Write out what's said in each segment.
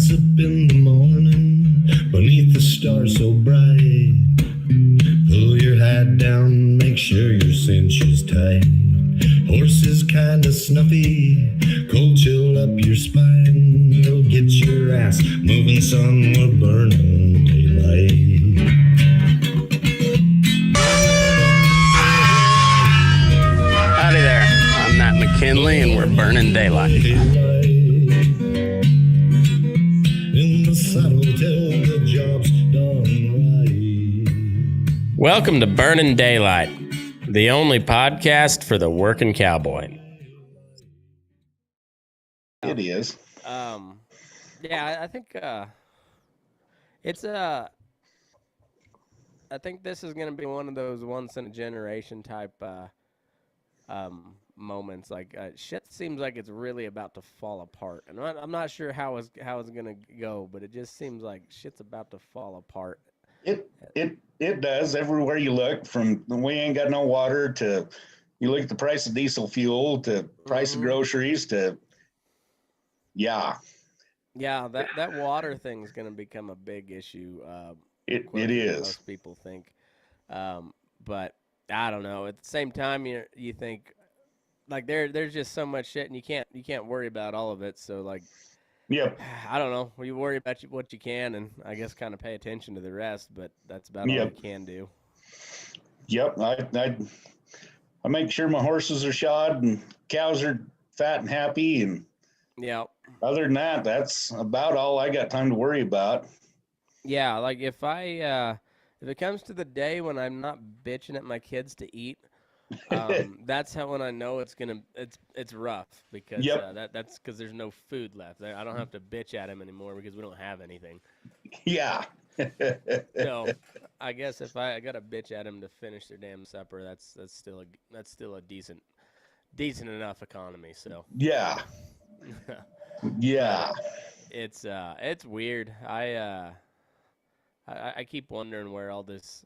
Rise up in the morning, beneath the stars so bright. Pull your hat down, make sure your cinch is tight. Horses kinda snuffy, cold chill up your spine. They'll get your ass moving, son, we're burning daylight. Howdy there, I'm Matt McKinley and we're burning daylight. In the saddle till the job's done right. Welcome to Burning Daylight, the only podcast for the working cowboy. It is. Yeah, I think it's I think this is gonna be one of those once in a generation type moments. Like shit seems like it's really about to fall apart, and I'm not sure how it's gonna go, but it just seems like shit's about to fall apart. It does. Everywhere you look, from we ain't got no water to you look at the price of diesel fuel to price of groceries to yeah, that water thing's gonna become a big issue. it is. Most people think, but I don't know. At the same time, you think like there's just so much shit, and you can't worry about all of it. So like, Yep. I don't know. You worry about what you can, and I guess kind of pay attention to the rest. But that's about all you can do. Yep. I make sure my horses are shod and cows are fat and happy, and other than that, that's about all I got time to worry about. Yeah, like if it comes to the day when I'm not bitching at my kids to eat, that's when I know it's rough, because that's because there's no food left. I don't have to bitch at him anymore because we don't have anything. Yeah. So I guess if I got to bitch at him to finish their damn supper, that's still a decent enough economy. So yeah. Yeah. It's weird. I keep wondering where all this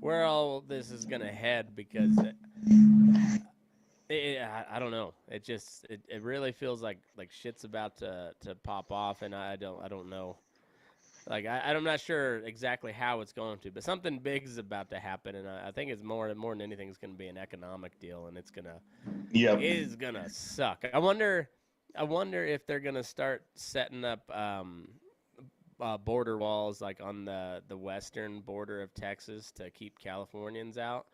is gonna head, because I don't know. It really feels like shit's about to pop off, and I don't know. Like I'm not sure exactly how it's going to, but something big is about to happen, and I think it's more than anything it's gonna be an economic deal, and it is gonna suck. I wonder if they're gonna start setting up border walls like on the western border of Texas to keep Californians out.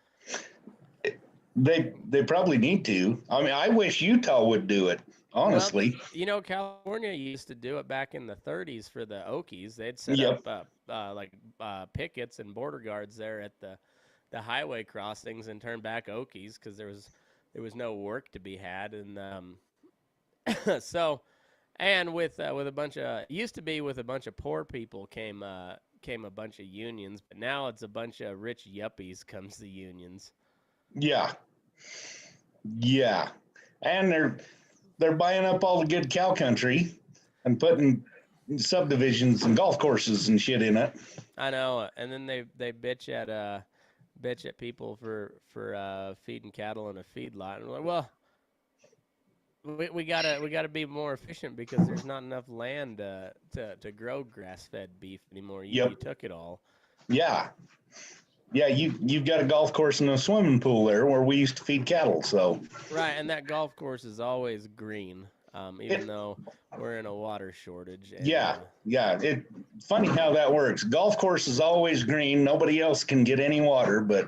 They probably need to. I mean, I wish Utah would do it, honestly. Well, California used to do it back in the 30s for the Okies. They'd set up pickets and border guards there at the highway crossings and turn back Okies because there was no work to be had, and so. And with a bunch of with a bunch of poor people came a bunch of unions, but now it's a bunch of rich yuppies comes the unions. Yeah, and they're buying up all the good cow country and putting subdivisions and golf courses and shit in it. I know, and then they bitch at people for feeding cattle in a feedlot, and we're like, well. We gotta be more efficient because there's not enough land to grow grass-fed beef anymore. You took it all. Yeah, you've got a golf course and a swimming pool there where we used to feed cattle. So right, and that golf course is always green, even though we're in a water shortage. And, It's funny how that works. Golf course is always green. Nobody else can get any water, but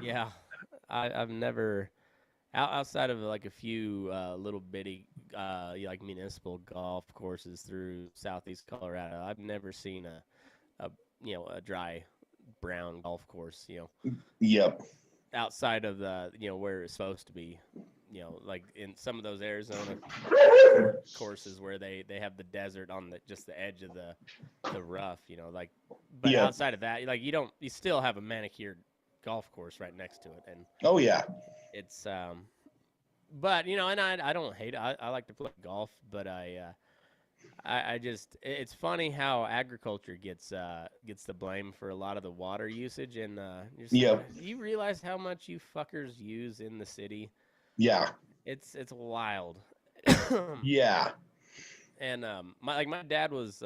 I've never. Outside of like a few little bitty like municipal golf courses through southeast Colorado, I've never seen a dry brown golf course. Yep. Outside of the where it's supposed to be, like in some of those Arizona courses where they have the desert on just the edge of the rough, like. But outside of that, like you still have a manicured golf course right next to it, and it's but and I don't hate it. I like to play golf, but I just it's funny how agriculture gets the blame for a lot of the water usage, and you realize how much you fuckers use in the city. It's wild. Yeah. And my dad was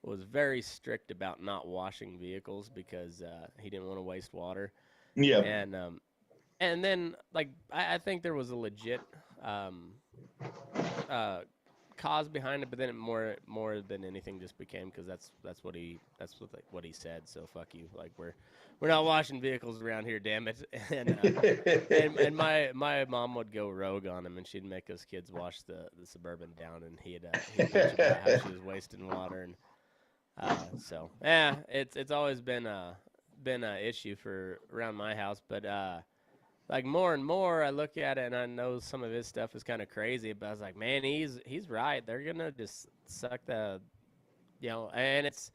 was very strict about not washing vehicles because he didn't want to waste water. Yeah. And then like I think there was a legit cause behind it, but then it more than anything just became because that's what what he said. So fuck you. Like we're not washing vehicles around here, damn it. And my mom would go rogue on him, and she'd make us kids wash the Suburban down, and he'd bitch about how she was wasting water, and so yeah, it's always been a issue for around my house, but like more and more I look at it and I know some of his stuff is kind of crazy, but I was like, man, he's right. They're gonna just suck the, and it's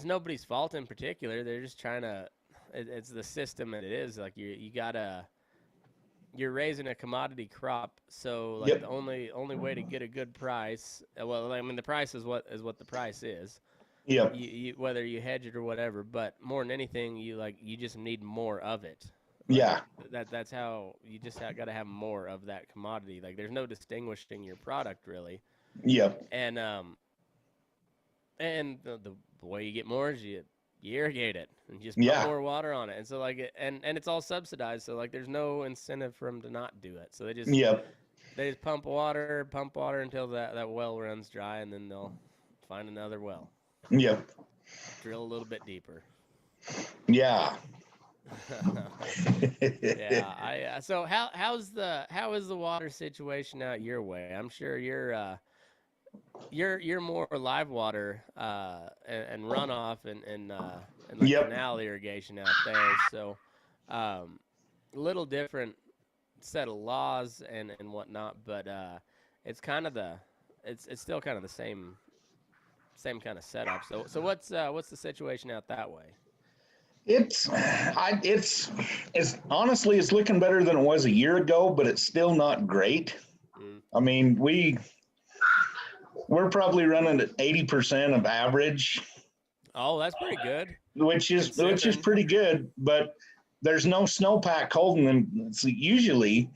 nobody's fault in particular. They're just trying to. It's the system that it is. Like you're raising a commodity crop, so like the only way to get a good price. Well, I mean the price is what the price is. Yeah. You whether you hedge it or whatever, but more than anything, you just need more of it. Yeah. That's how you just got to have more of that commodity. Like there's no distinguishing your product really. Yep. And the way you get more is you irrigate it and just put more water on it. And so like and it's all subsidized. So like there's no incentive for them to not do it. So they just pump water until that well runs dry, and then they'll find another well. Yep. Drill a little bit deeper. Yeah. Yeah. So how is the water situation out your way? I'm sure you're more live water and runoff and like canal irrigation out there. So a little different set of laws and whatnot, but it's kind of it's still kind of the same kind of setup. So what's the situation out that way? It's honestly, it's looking better than it was a year ago, but it's still not great. I mean, we're probably running at 80% of average. Oh, that's pretty good. Which is pretty good, but there's no snowpack holding them. It's usually,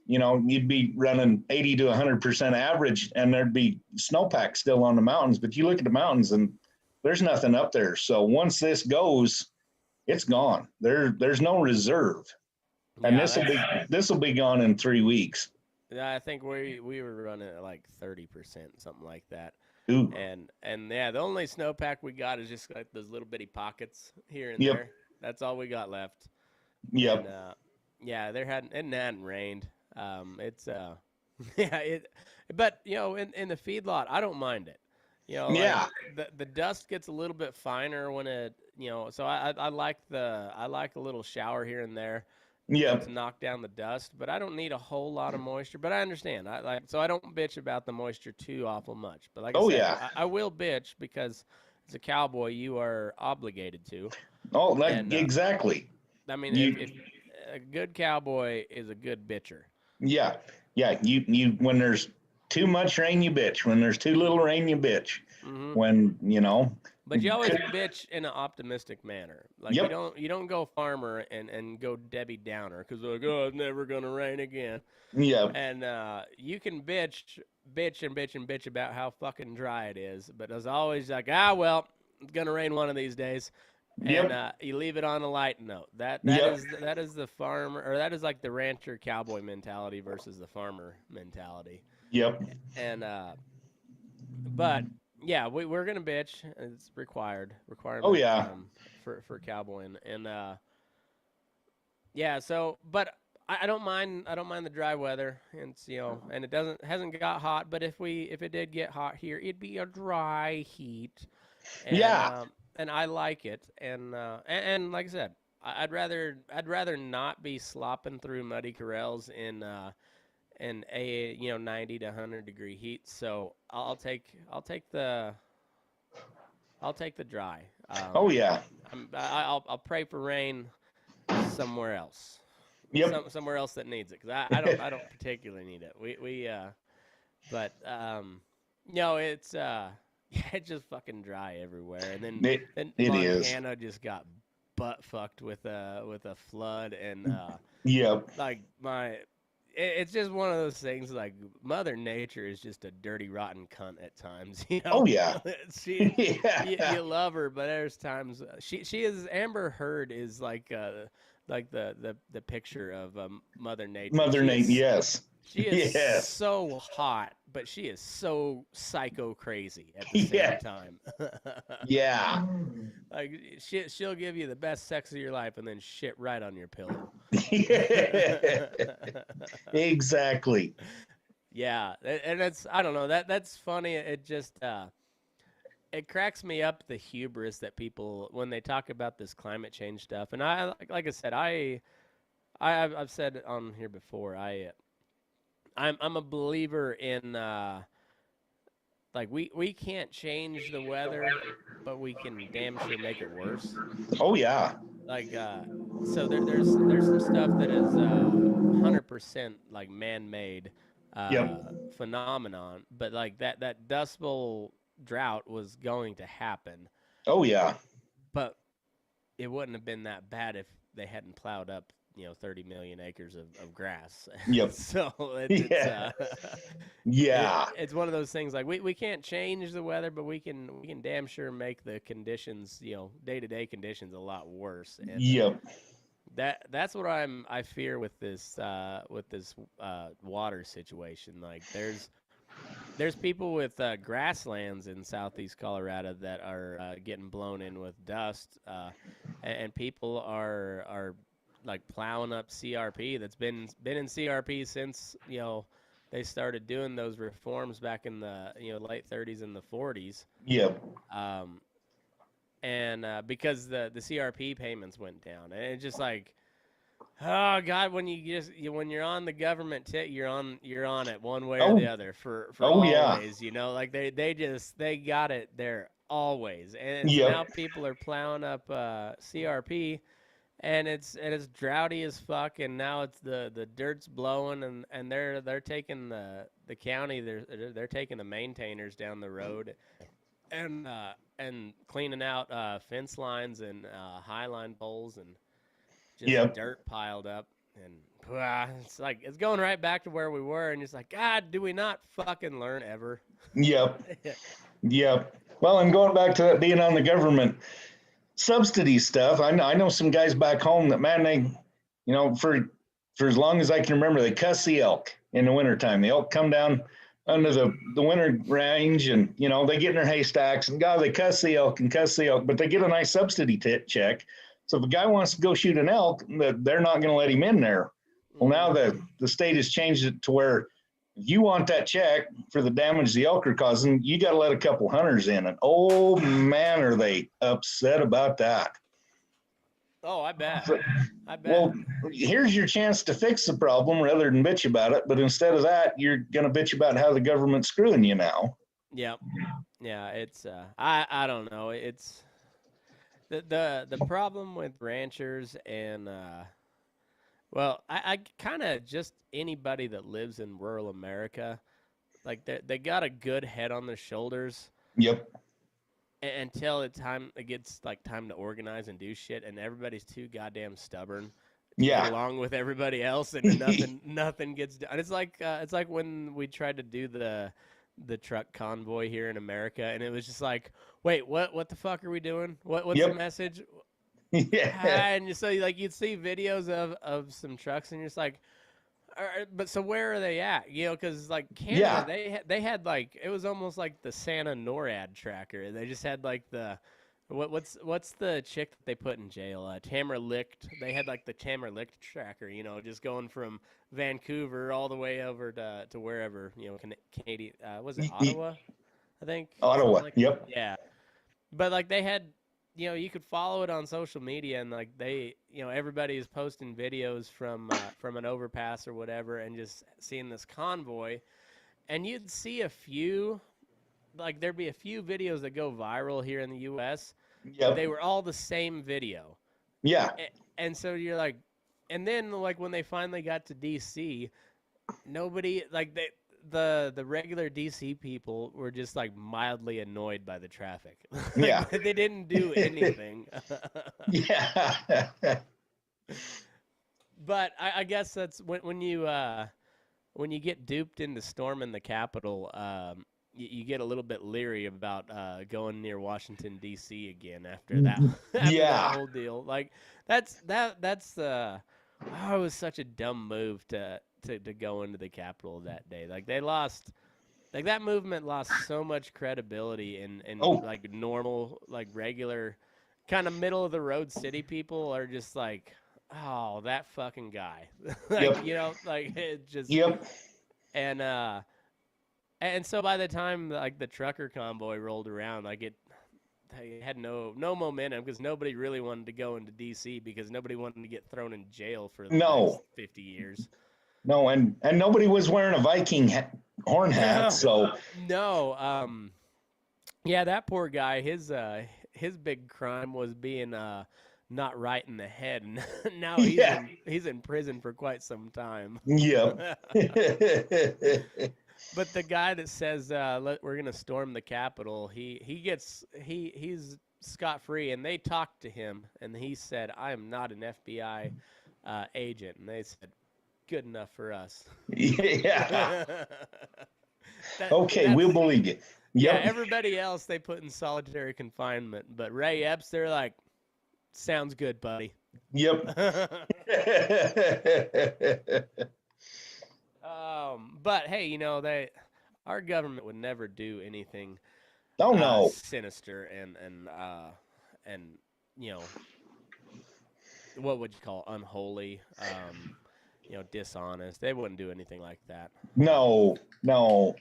you'd be running 80 to 100% average, and there'd be snowpack still on the mountains. But you look at the mountains, and there's nothing up there. So once this goes, it's gone. There's no reserve, and this will be gone in 3 weeks. Yeah, I think we were running at like 30%, something like that. Ooh. And yeah, the only snowpack we got is just like those little bitty pockets here and there. That's all we got left. Yep. And, yeah, it hadn't rained. It's but in the feedlot, I don't mind it. Like the dust gets a little bit finer when it, so I like a little shower here and there. To knock down the dust, but I don't need a whole lot of moisture. But I understand. So I don't bitch about the moisture too awful much. But like I said, I will bitch because as a cowboy, you are obligated to. Oh, exactly. I mean, if a good cowboy is a good bitcher. Yeah. You when there's too much rain, you bitch. When there's too little rain, you bitch. Mm-hmm. When But you always bitch in an optimistic manner. Like you don't go farmer and go Debbie Downer because like, oh, it's never gonna rain again. Yeah. And you can bitch about how fucking dry it is, but it's always like, well, it's gonna rain one of these days. And you leave it on a light note. That is the farmer, or that is like the rancher cowboy mentality versus the farmer mentality. Yep. And but yeah, we're gonna bitch. It's required. Oh yeah. For cowboying, and yeah. So, but I don't mind the dry weather, and and it hasn't got hot. But if it did get hot here, it'd be a dry heat. And, and I like it, and like I said, I'd rather not be slopping through muddy corrals in a 90 to 100 degree heat. So I'll take the dry. Oh yeah. I'll pray for rain somewhere else. Yep. Somewhere else that needs it, because I don't particularly need it. But it's it's just fucking dry everywhere, and then Montana just got butt fucked with a flood, and yep. like it's just one of those things. Like Mother Nature is just a dirty, rotten cunt at times. You know. Oh yeah. You love her, but there's times she is Amber Heard is like the picture of Mother Nature. Mother Nature, yes. She is yes. so hot, but she is so psycho crazy at the same time. Yeah. Like she'll give you the best sex of your life and then shit right on your pillow. Exactly. Yeah, and it's I don't know that's funny. It just it cracks me up the hubris that people when they talk about this climate change stuff. And I like I said I've said it on here before. I'm a believer in like we can't change the weather, but we can damn sure make it worse. Oh yeah. Like so there's some stuff that is 100% like man-made phenomenon, but like that Dust Bowl drought was going to happen. Oh yeah. But it wouldn't have been that bad if they hadn't plowed up 30 million acres of grass. Yep. So it's one of those things like we can't change the weather, but we can damn sure make the conditions, day-to-day conditions a lot worse. And yep. That's what I fear with this water situation. Like there's people with grasslands in southeast Colorado that are getting blown in with dust, and people are like plowing up CRP that's been in CRP since they started doing those reforms back in the late 30s and the 40s. Yep. And because the CRP payments went down, and it's just like, oh God, when you're on the government you're on it one way or the other for always. Like they got it there always, and now people are plowing up CRP. And it's droughty as fuck, and now it's the dirt's blowing, and they're taking the county, they're taking the maintainers down the road, and cleaning out fence lines and high line poles and just dirt piled up, and it's like it's going right back to where we were, and it's like, God, do we not fucking learn ever? Yep. Yep. Well, and going back to that being on the government subsidy stuff, I know some guys back home that, man, they, for as long as I can remember, they cuss the elk in the wintertime. The elk come down under the winter range, and they get in their haystacks, and God, they cuss the elk, but they get a nice subsidy check. So if a guy wants to go shoot an elk, they're not going to let him in there. Well, now the state has changed it to where if you want that check for the damage the elk are causing, you got to let a couple hunters in. And oh man, are they upset about that. Oh, I bet. Well, here's your chance to fix the problem rather than bitch about it. But instead of that, you're going to bitch about how the government's screwing you now. Yep. Yeah, it's I don't know. It's the problem with ranchers and well, I kind of just anybody that lives in rural America, like they got a good head on their shoulders. Yep. Until it gets like time to organize and do shit, and everybody's too goddamn stubborn. Yeah. Along with everybody else, and nothing gets done. It's like when we tried to do the truck convoy here in America, and it was just like, wait, what the fuck are we doing? What's the message? Yeah. And so like you'd see videos of some trucks, and you're just like, but so where are they at? Because like Canada, they had like it was almost like the Santa NORAD tracker. They just had like the what's the chick that they put in jail? Tamara Licht. They had like the Tamara Licht tracker. Just going from Vancouver all the way over to wherever Canadian. Was it Ottawa? I think Ottawa. Like yep. Yeah, but like they had. You could follow it on social media, and like they, everybody is posting videos from an overpass or whatever, and just seeing this convoy, and you'd see a few, like there'd be a few videos that go viral here in the U.S. Yep. They were all the same video. Yeah. And so you're like, and then like when they finally got to D.C., nobody like the regular DC people were just like mildly annoyed by the traffic. Yeah. They didn't do anything. Yeah. But I guess that's when you when you get duped into storming the Capitol, you get a little bit leery about going near Washington D.C. again after that after that whole deal. Like that's it was such a dumb move to go into the Capitol that day. Like they lost. Like that movement lost so much credibility and like normal, like regular, kind of middle of the road city people are just like, oh, that fucking guy, like you know, like it just and so by the time like the trucker convoy rolled around, like it had no momentum because nobody really wanted to go into D.C. because nobody wanted to get thrown in jail for the next 50 years. No, and nobody was wearing a Viking horn hat, so yeah, that poor guy. His big crime was being not right in the head, and now he's in prison for quite some time. Yep. But the guy that says we're gonna storm the Capitol, he's scot-free, and they talked to him, and he said, "I am not an FBI agent," and they said, "Good enough for us." Yeah. Okay, we'll believe you. Yep. Yeah, everybody else they put in solitary confinement, but Ray Epps, they're like, "Sounds good, buddy." Yep. But hey, you know our government would never do anything sinister and you know, what would you call unholy, you know, dishonest. They wouldn't do anything like that. No. They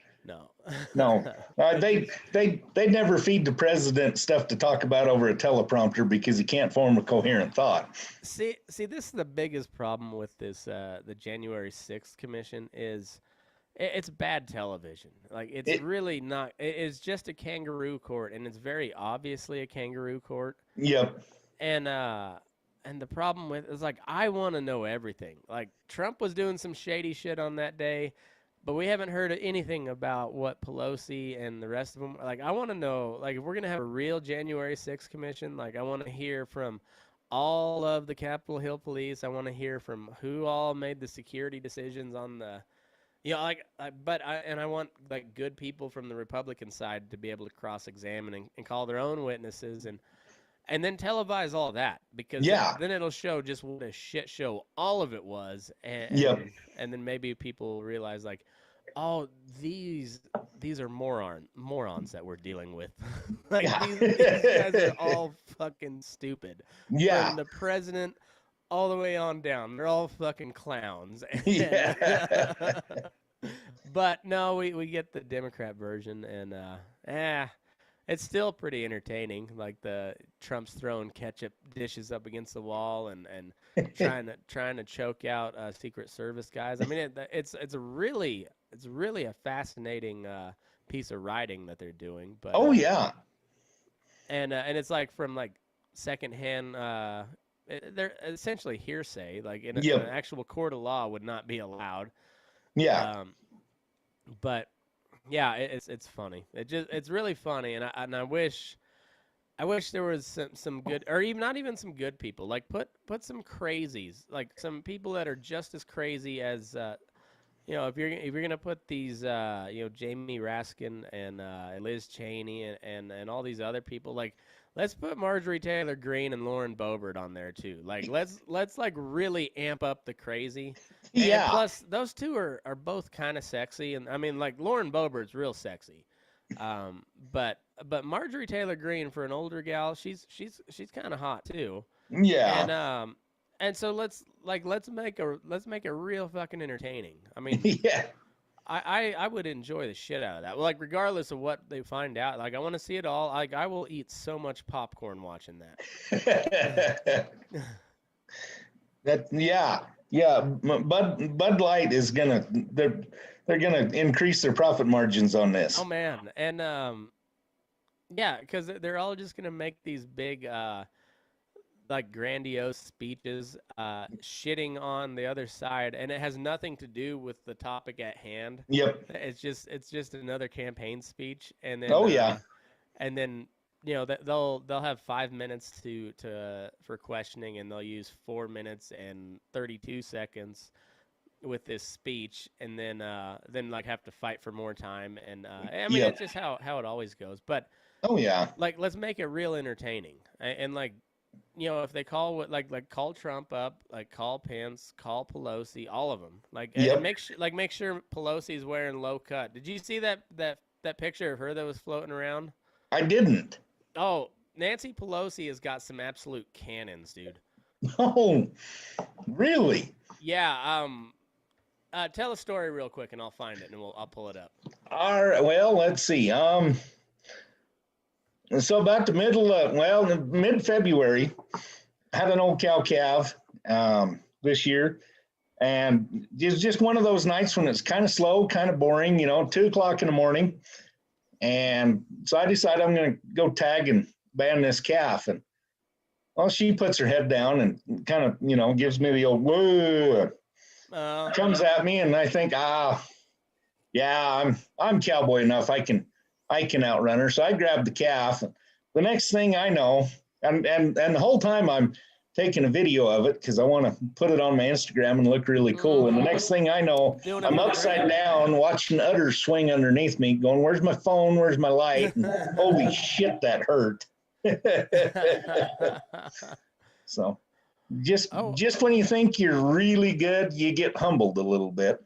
never feed the president stuff to talk about over a teleprompter because he can't form a coherent thought. See, this is the biggest problem with this the January 6th commission is it's bad television. Like it's really not. It's just a kangaroo court, and it's very obviously a kangaroo court. Yep. And the problem with is like I want to know everything. Like Trump was doing some shady shit on that day. But we haven't heard anything about what Pelosi and the rest of them, like, I want to know, like, if we're going to have a real January 6th commission, like, I want to hear from all of the Capitol Hill police. I want to hear from who all made the security decisions on the, you know, like, I want, like, good people from the Republican side to be able to cross-examine and call their own witnesses and then televise all that because then it'll show just what a shit show all of it was. And then maybe people will realize like, oh, these are morons that we're dealing with. Like these guys are all fucking stupid. Yeah. From the president all the way on down. They're all fucking clowns. But no, we get the Democrat version and it's still pretty entertaining, like the Trump's throwing ketchup dishes up against the wall and trying to choke out Secret Service guys. I mean, it's really a fascinating piece of writing that they're doing. But and it's like from like secondhand. They're essentially hearsay, like in an actual court of law would not be allowed. Yeah. But. Yeah, it's funny. It's really funny, and I wish there was some good, or even not even some good people. Like put some crazies, like some people that are just as crazy as, you know, if you're gonna put these, you know, Jamie Raskin and Liz Cheney and all these other people, like let's put Marjorie Taylor Greene and Lauren Boebert on there too. Like let's like really amp up the crazy. And plus, those two are both kind of sexy, and I mean, like Lauren Boebert's real sexy, but Marjorie Taylor Greene for an older gal, she's kind of hot too. Yeah. And so let's make it real fucking entertaining. I mean, I would enjoy the shit out of that. Well, like regardless of what they find out, like I want to see it all. Like I will eat so much popcorn watching that. Yeah, Bud Light is they're gonna increase their profit margins on this. Oh man, and yeah, because they're all just gonna make these big like grandiose speeches, shitting on the other side, and it has nothing to do with the topic at hand. Yep. It's just another campaign speech, and then and then you know they'll have 5 minutes for questioning, and they'll use 4 minutes and 32 seconds with this speech, and then like have to fight for more time. And I mean, Yep. it's just how it always goes. But Oh yeah. like, let's make it real entertaining. And like, if they call call Trump up, like call Pence, call Pelosi, all of them. Like, and Yep. make sure Pelosi's wearing low cut. Did you see that picture of her that was floating around? I didn't. Oh, Nancy Pelosi has got some absolute cannons, dude. Oh, really? Yeah. Tell a story real quick, and I'll find it, and I'll pull it up. All right. Well, let's see. So about the mid-February, had an old cow calf this year, and it's just one of those nights when it's kind of slow, kind of boring. 2:00 in the morning, and so I decided I'm going to go tag and ban this calf. And well, she puts her head down and kind of gives me the old whoa. Comes at me, and I think, yeah, I'm cowboy enough. I can outrun her. So I grabbed the calf. The next thing I know, and the whole time I'm taking a video of it because I want to put it on my Instagram and look really cool. And the next thing I know, I'm upside down watching udders swing underneath me, going, "Where's my phone? Where's my light?" And holy shit, that hurt. So just when you think you're really good, you get humbled a little bit.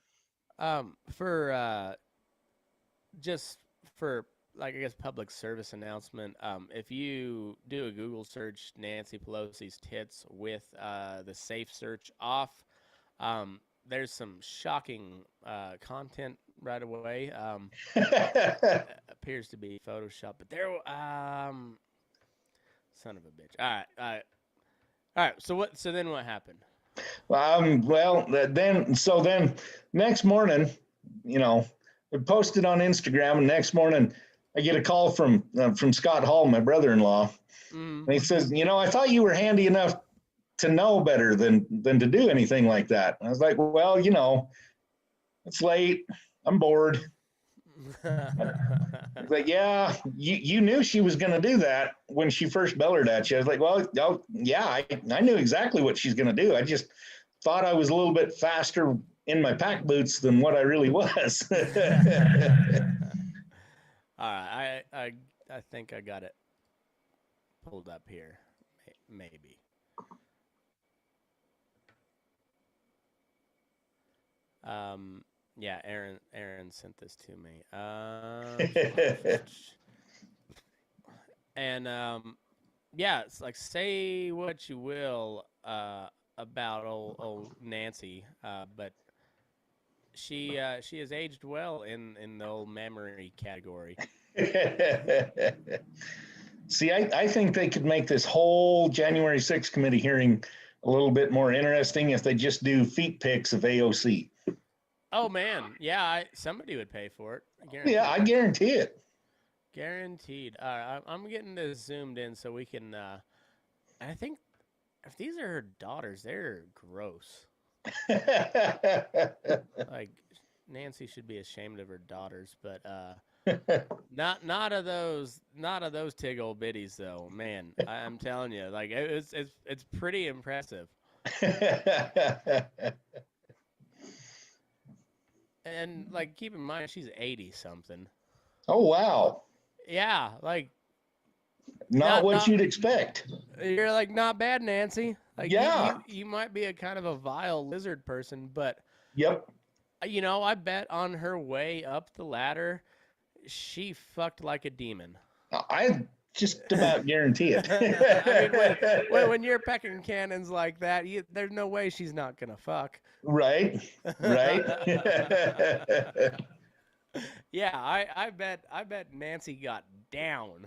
Just for like, I guess, public service announcement. If you do a Google search, Nancy Pelosi's tits with the safe search off, there's some shocking content right away. Appears to be Photoshop, but there, son of a bitch. All right. So then what happened? Then next morning, we posted on Instagram, and next morning I get a call from Scott Hall, my brother-in-law. And he says, "I thought you were handy enough to know better than to do anything like that." And I was like, "Well, it's late. I'm bored." He's like, "Yeah, you knew she was going to do that when she first bellered at you." I was like, "Well, yeah, I knew exactly what she's going to do. I just thought I was a little bit faster in my pack boots than what I really was." All right, I think I got it pulled up here, maybe. Yeah, Aaron sent this to me. And yeah, it's like, say what you will about old Nancy, but she has aged well in the old memory category. See, I think they could make this whole January 6th committee hearing a little bit more interesting if they just do feet pics of AOC. Oh man, yeah, somebody would pay for it. I guarantee it. Guaranteed. All right, I'm getting this zoomed in so we can. I think if these are her daughters, they're gross. Like, Nancy should be ashamed of her daughters, but not of those tig old biddies though. Man, I'm telling you, like, it's pretty impressive. And like, keep in mind, she's 80 something. Oh wow. Yeah, like, not what you'd expect. You're like, not bad, Nancy. Like, yeah, you might be a kind of a vile lizard person, but yep. I bet on her way up the ladder, she fucked like a demon. I just about guarantee it. I mean, when you're pecking cannons like that, there's no way she's not gonna fuck. Right. Yeah, I bet Nancy got down.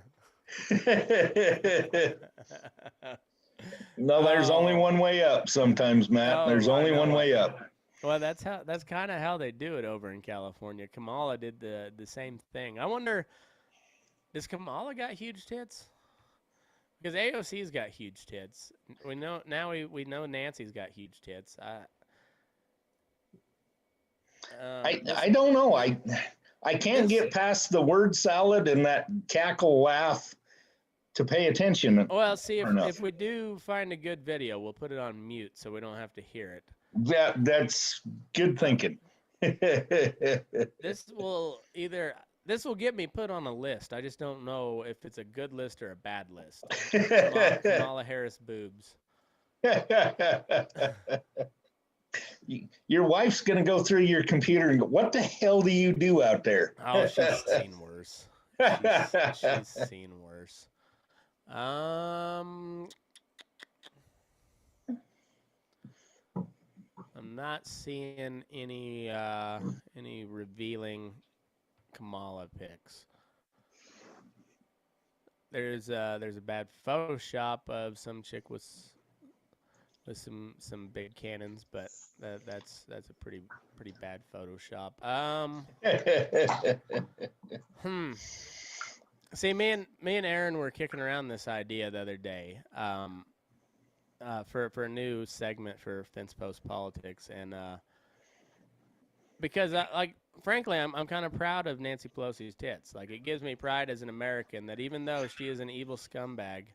No, there's only one way up sometimes, Matt. There's only one way up. Well, that's kind of how they do it over in California. Kamala did the same thing. I wonder, does Kamala got huge tits? Because AOC's got huge tits. We know Nancy's got huge tits. I don't know. I can't get past the word salad and that cackle laugh to pay attention. Well, see, if we do find a good video, we'll put it on mute so we don't have to hear it. That's good thinking. This will get me put on a list. I just don't know if it's a good list or a bad list. Kamala Harris boobs. Your wife's going to go through your computer and go, what the hell do you do out there? Oh, she's seen worse. She's seen worse. I'm not seeing any revealing Kamala pics. There's a bad Photoshop of some chick with some big cannons, but that's a pretty bad Photoshop. See, me and Aaron were kicking around this idea the other day. For a new segment for Fence Post Politics, and because frankly, I'm kind of proud of Nancy Pelosi's tits. Like, it gives me pride as an American that even though she is an evil scumbag,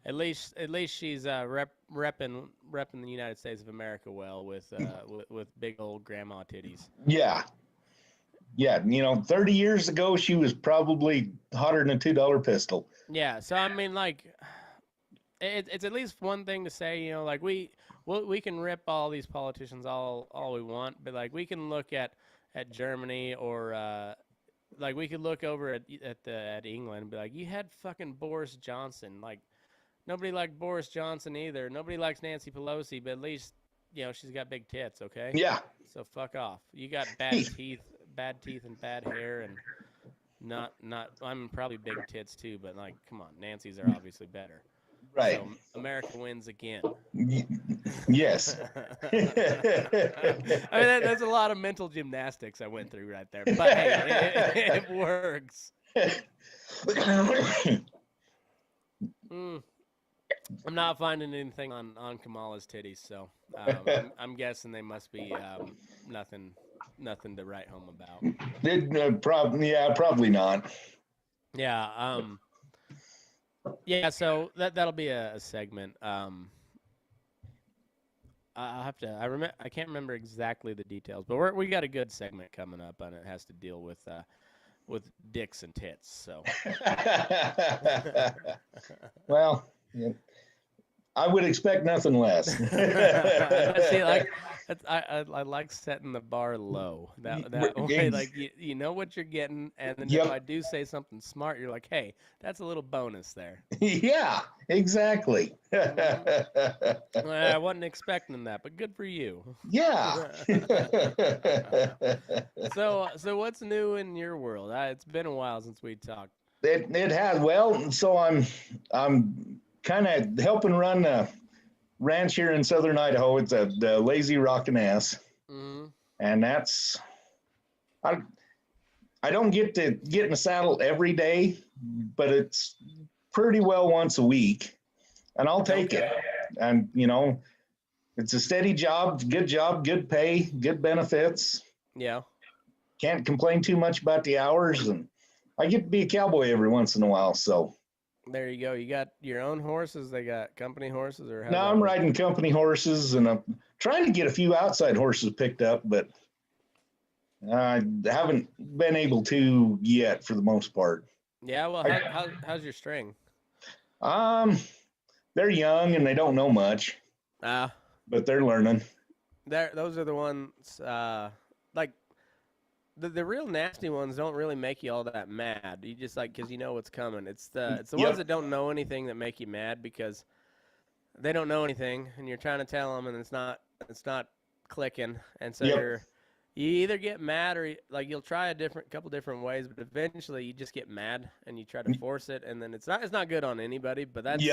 at least she's repping the United States of America well with big old grandma titties. Yeah. 30 years ago she was probably hotter than a $2 pistol. Yeah, so I mean, like, it's at least one thing to say, like, we can rip all these politicians all we want, but like, we can look at Germany, or like, we could look over at England and be like, you had fucking Boris Johnson. Like, nobody liked Boris Johnson either. Nobody likes Nancy Pelosi, but at least she's got big tits. Okay. Yeah. So fuck off. You got bad teeth and bad hair, and not. I'm probably big tits too, but like, come on, Nancy's are obviously better. Right. So America wins again. Yes. I mean, that's a lot of mental gymnastics I went through right there. But hey, it works. I'm not finding anything on Kamala's titties, so I'm guessing they must be nothing to write home about. Probably not. Yeah. Yeah, so that'll be a segment. I'll have to. I can't remember exactly the details, but we got a good segment coming up, and it has to deal with dicks and tits. So. Well, yeah. I would expect nothing less. See, I like setting the bar low. That way, like, you know what you're getting, and then if I do say something smart, you're like, hey, that's a little bonus there. Yeah, exactly. I wasn't expecting that, but good for you. Yeah. So what's new in your world? It's been a while since we talked. It has. Well, so I'm kind of helping run a ranch here in southern Idaho. It's the Lazy Rockin' Ass. Mm-hmm. And that's, I don't get to get in the saddle every day, but it's pretty well once a week, and I'll take it. And, it's a steady job, good pay, good benefits. Yeah. Can't complain too much about the hours, and I get to be a cowboy every once in a while, so. There you go. You got your own horses. They got company horses, or no? I'm riding company horses, and I'm trying to get a few outside horses picked up, but I haven't been able to yet for the most part. Yeah. Well, how's your string? They're young and they don't know much. But they're learning. Those are the ones. Like, the real nasty ones don't really make you all that mad. You just, like, because you know what's coming. It's the ones that don't know anything that make you mad because they don't know anything, and you're trying to tell them, and it's not clicking, and so you either get mad or like you'll try a couple different ways, but eventually you just get mad and you try to force it, and then it's not good on anybody. But that's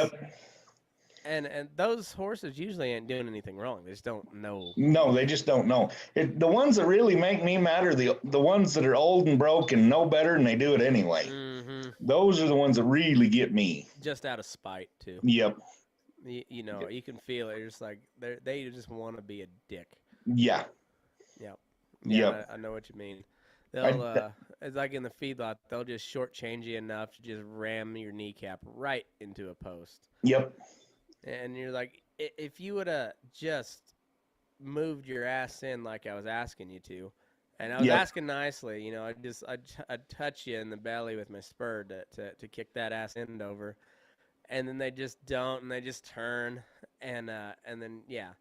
And those horses usually ain't doing anything wrong. They just don't know. No, they just don't know. The ones that really make me mad are the ones that are old and broke and know better, and they do it anyway. Mm-hmm. Those are the ones that really get me. Just out of spite, too. Yep. You can feel it. You're just like, they just want to be a dick. Yeah. Yep. Yeah, I know what you mean. They'll, it's like in the feedlot, they'll just shortchange you enough to just ram your kneecap right into a post. Yep. And you're like, if you would have just moved your ass in like I was asking you to. And I was asking nicely, you know, I'd touch you in the belly with my spur to kick that ass end over. And then they just don't, and they just turn, and then, Yep.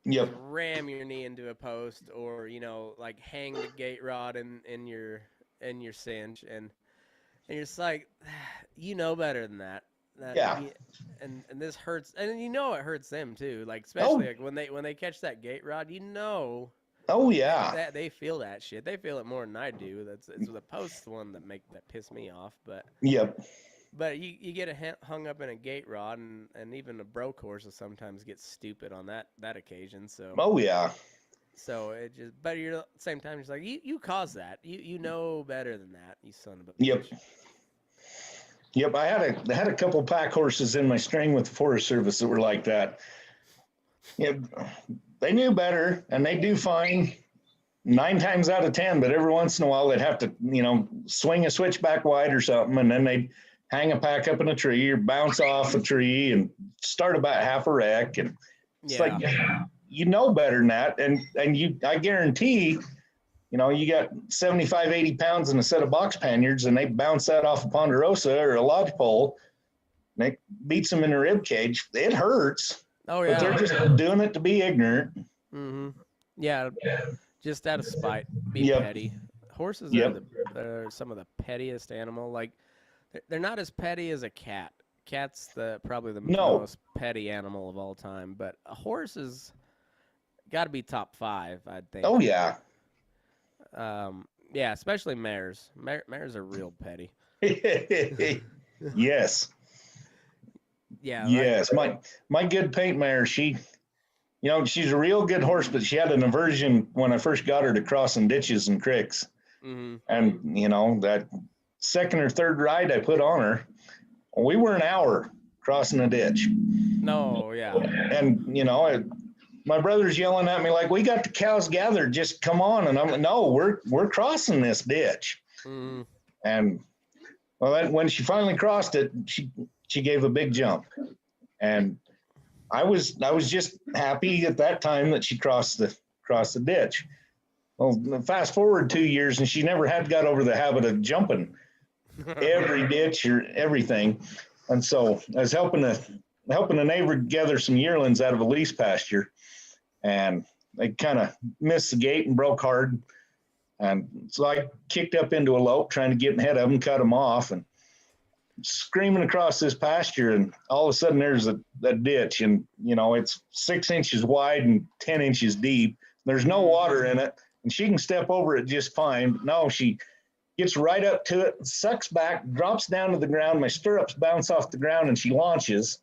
just ram your knee into a post, or, you know, like hang the gate rod in your cinch, and you're just like, you know better than that. And this hurts, and you know it hurts them too. Like, especially like when they catch that gate rod, you know. Oh yeah. That they feel that shit. They feel it more than I do. It's the post one that piss me off. But yep. But you get hung up in a gate rod, and even a broke horse will sometimes get stupid on that occasion. So. Oh yeah. So it just, but you're at the same time, it's like you caused that. You know better than that, you son of a bitch. Yep. Yep. I had a couple pack horses in my string with the Forest Service that were like that. Yep. They knew better, and they do fine 9 times out of 10. But every once in a while, they'd have to, you know, swing a switchback wide or something, and then they'd hang a pack up in a tree or bounce off a tree and start about half a wreck. And it's like, you know better than that. And I guarantee, you know, you got 75, 80 pounds in a set of box panniers, and they bounce that off a ponderosa or a lodgepole, and it beats them in the rib cage. It hurts. Oh yeah. But they're just doing it to be ignorant. Mm-hmm. Yeah. Just out of spite, be petty. Horses are some of the pettiest animal. Like, they're not as petty as a cat. Cat's probably the most petty animal of all time, but a horse is got to be top 5, I'd think. Oh yeah. Yeah, especially mares. Mares are real petty. Yes. Yeah. Yes, my good paint mare, she, you know, she's a real good horse, but she had an aversion when I first got her to crossing ditches and creeks. Mm-hmm. And, you know, that second or third ride I put on her, we were an hour crossing a ditch. No, yeah. And, you know, my brother's yelling at me like, we got the cows gathered, just come on. And I'm like, no, we're crossing this ditch. Mm-hmm. And, well, when she finally crossed it, she gave a big jump. And I was just happy at that time that she crossed the ditch. Well, fast forward 2 years, and she never had got over the habit of jumping every ditch or everything. And so I was helping a neighbor gather some yearlings out of a lease pasture, and they kind of missed the gate and broke hard. And so I kicked up into a lope trying to get ahead of them, cut them off, and screaming across this pasture. And all of a sudden there's a ditch, and, you know, it's 6 inches wide and 10 inches deep. There's no water in it, and she can step over it just fine. But no, she gets right up to it, sucks back, drops down to the ground. My stirrups bounce off the ground, and she launches.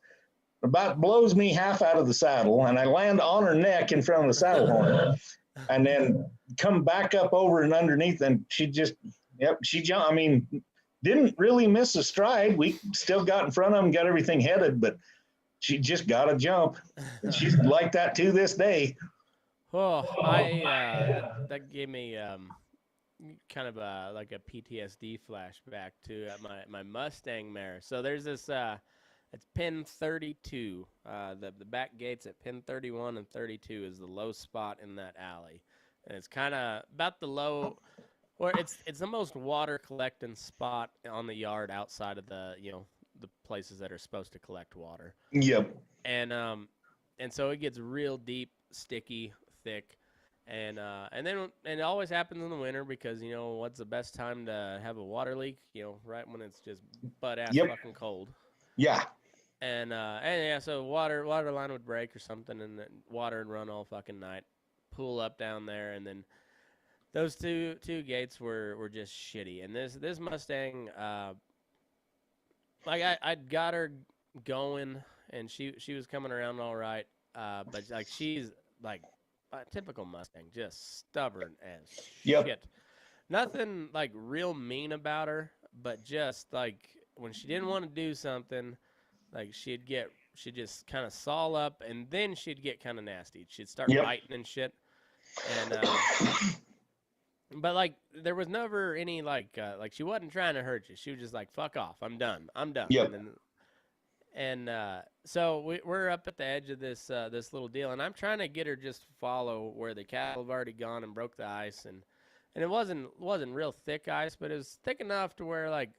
About blows me half out of the saddle, and I land on her neck in front of the saddle horn, and then come back up over and underneath, and she jumped. I mean, didn't really miss a stride. We still got in front of them, got everything headed, but she just got to jump. And she's like that to this day. Oh, that gave me kind of like a PTSD flashback to my Mustang mare. So there's this it's pin 32. The back gates at pin 31 and 32 is the low spot in that alley, and it's kind of about the low, or it's the most water collecting spot on the yard outside of the the places that are supposed to collect water. Yep. And so it gets real deep, sticky, thick, and then it always happens in the winter because what's the best time to have a water leak? Right when it's just butt ass fucking cold. Yeah. And yeah, so water line would break or something, and the water would run all fucking night, pool up down there, and then those two gates were just shitty. And this Mustang, like I'd got her going, and she was coming around all right, but like she's like a typical Mustang, just stubborn as shit. Nothing like real mean about her, but just like when she didn't want to do something, like she'd just kind of saw up, and then she'd get kind of nasty. She'd start biting and shit. And but like there was never any like she wasn't trying to hurt you. She was just like, fuck off, I'm done. Yep. And so we're up at the edge of this this little deal, and I'm trying to get her just to follow where the cattle have already gone and broke the ice, and it wasn't real thick ice, but it was thick enough to where, like,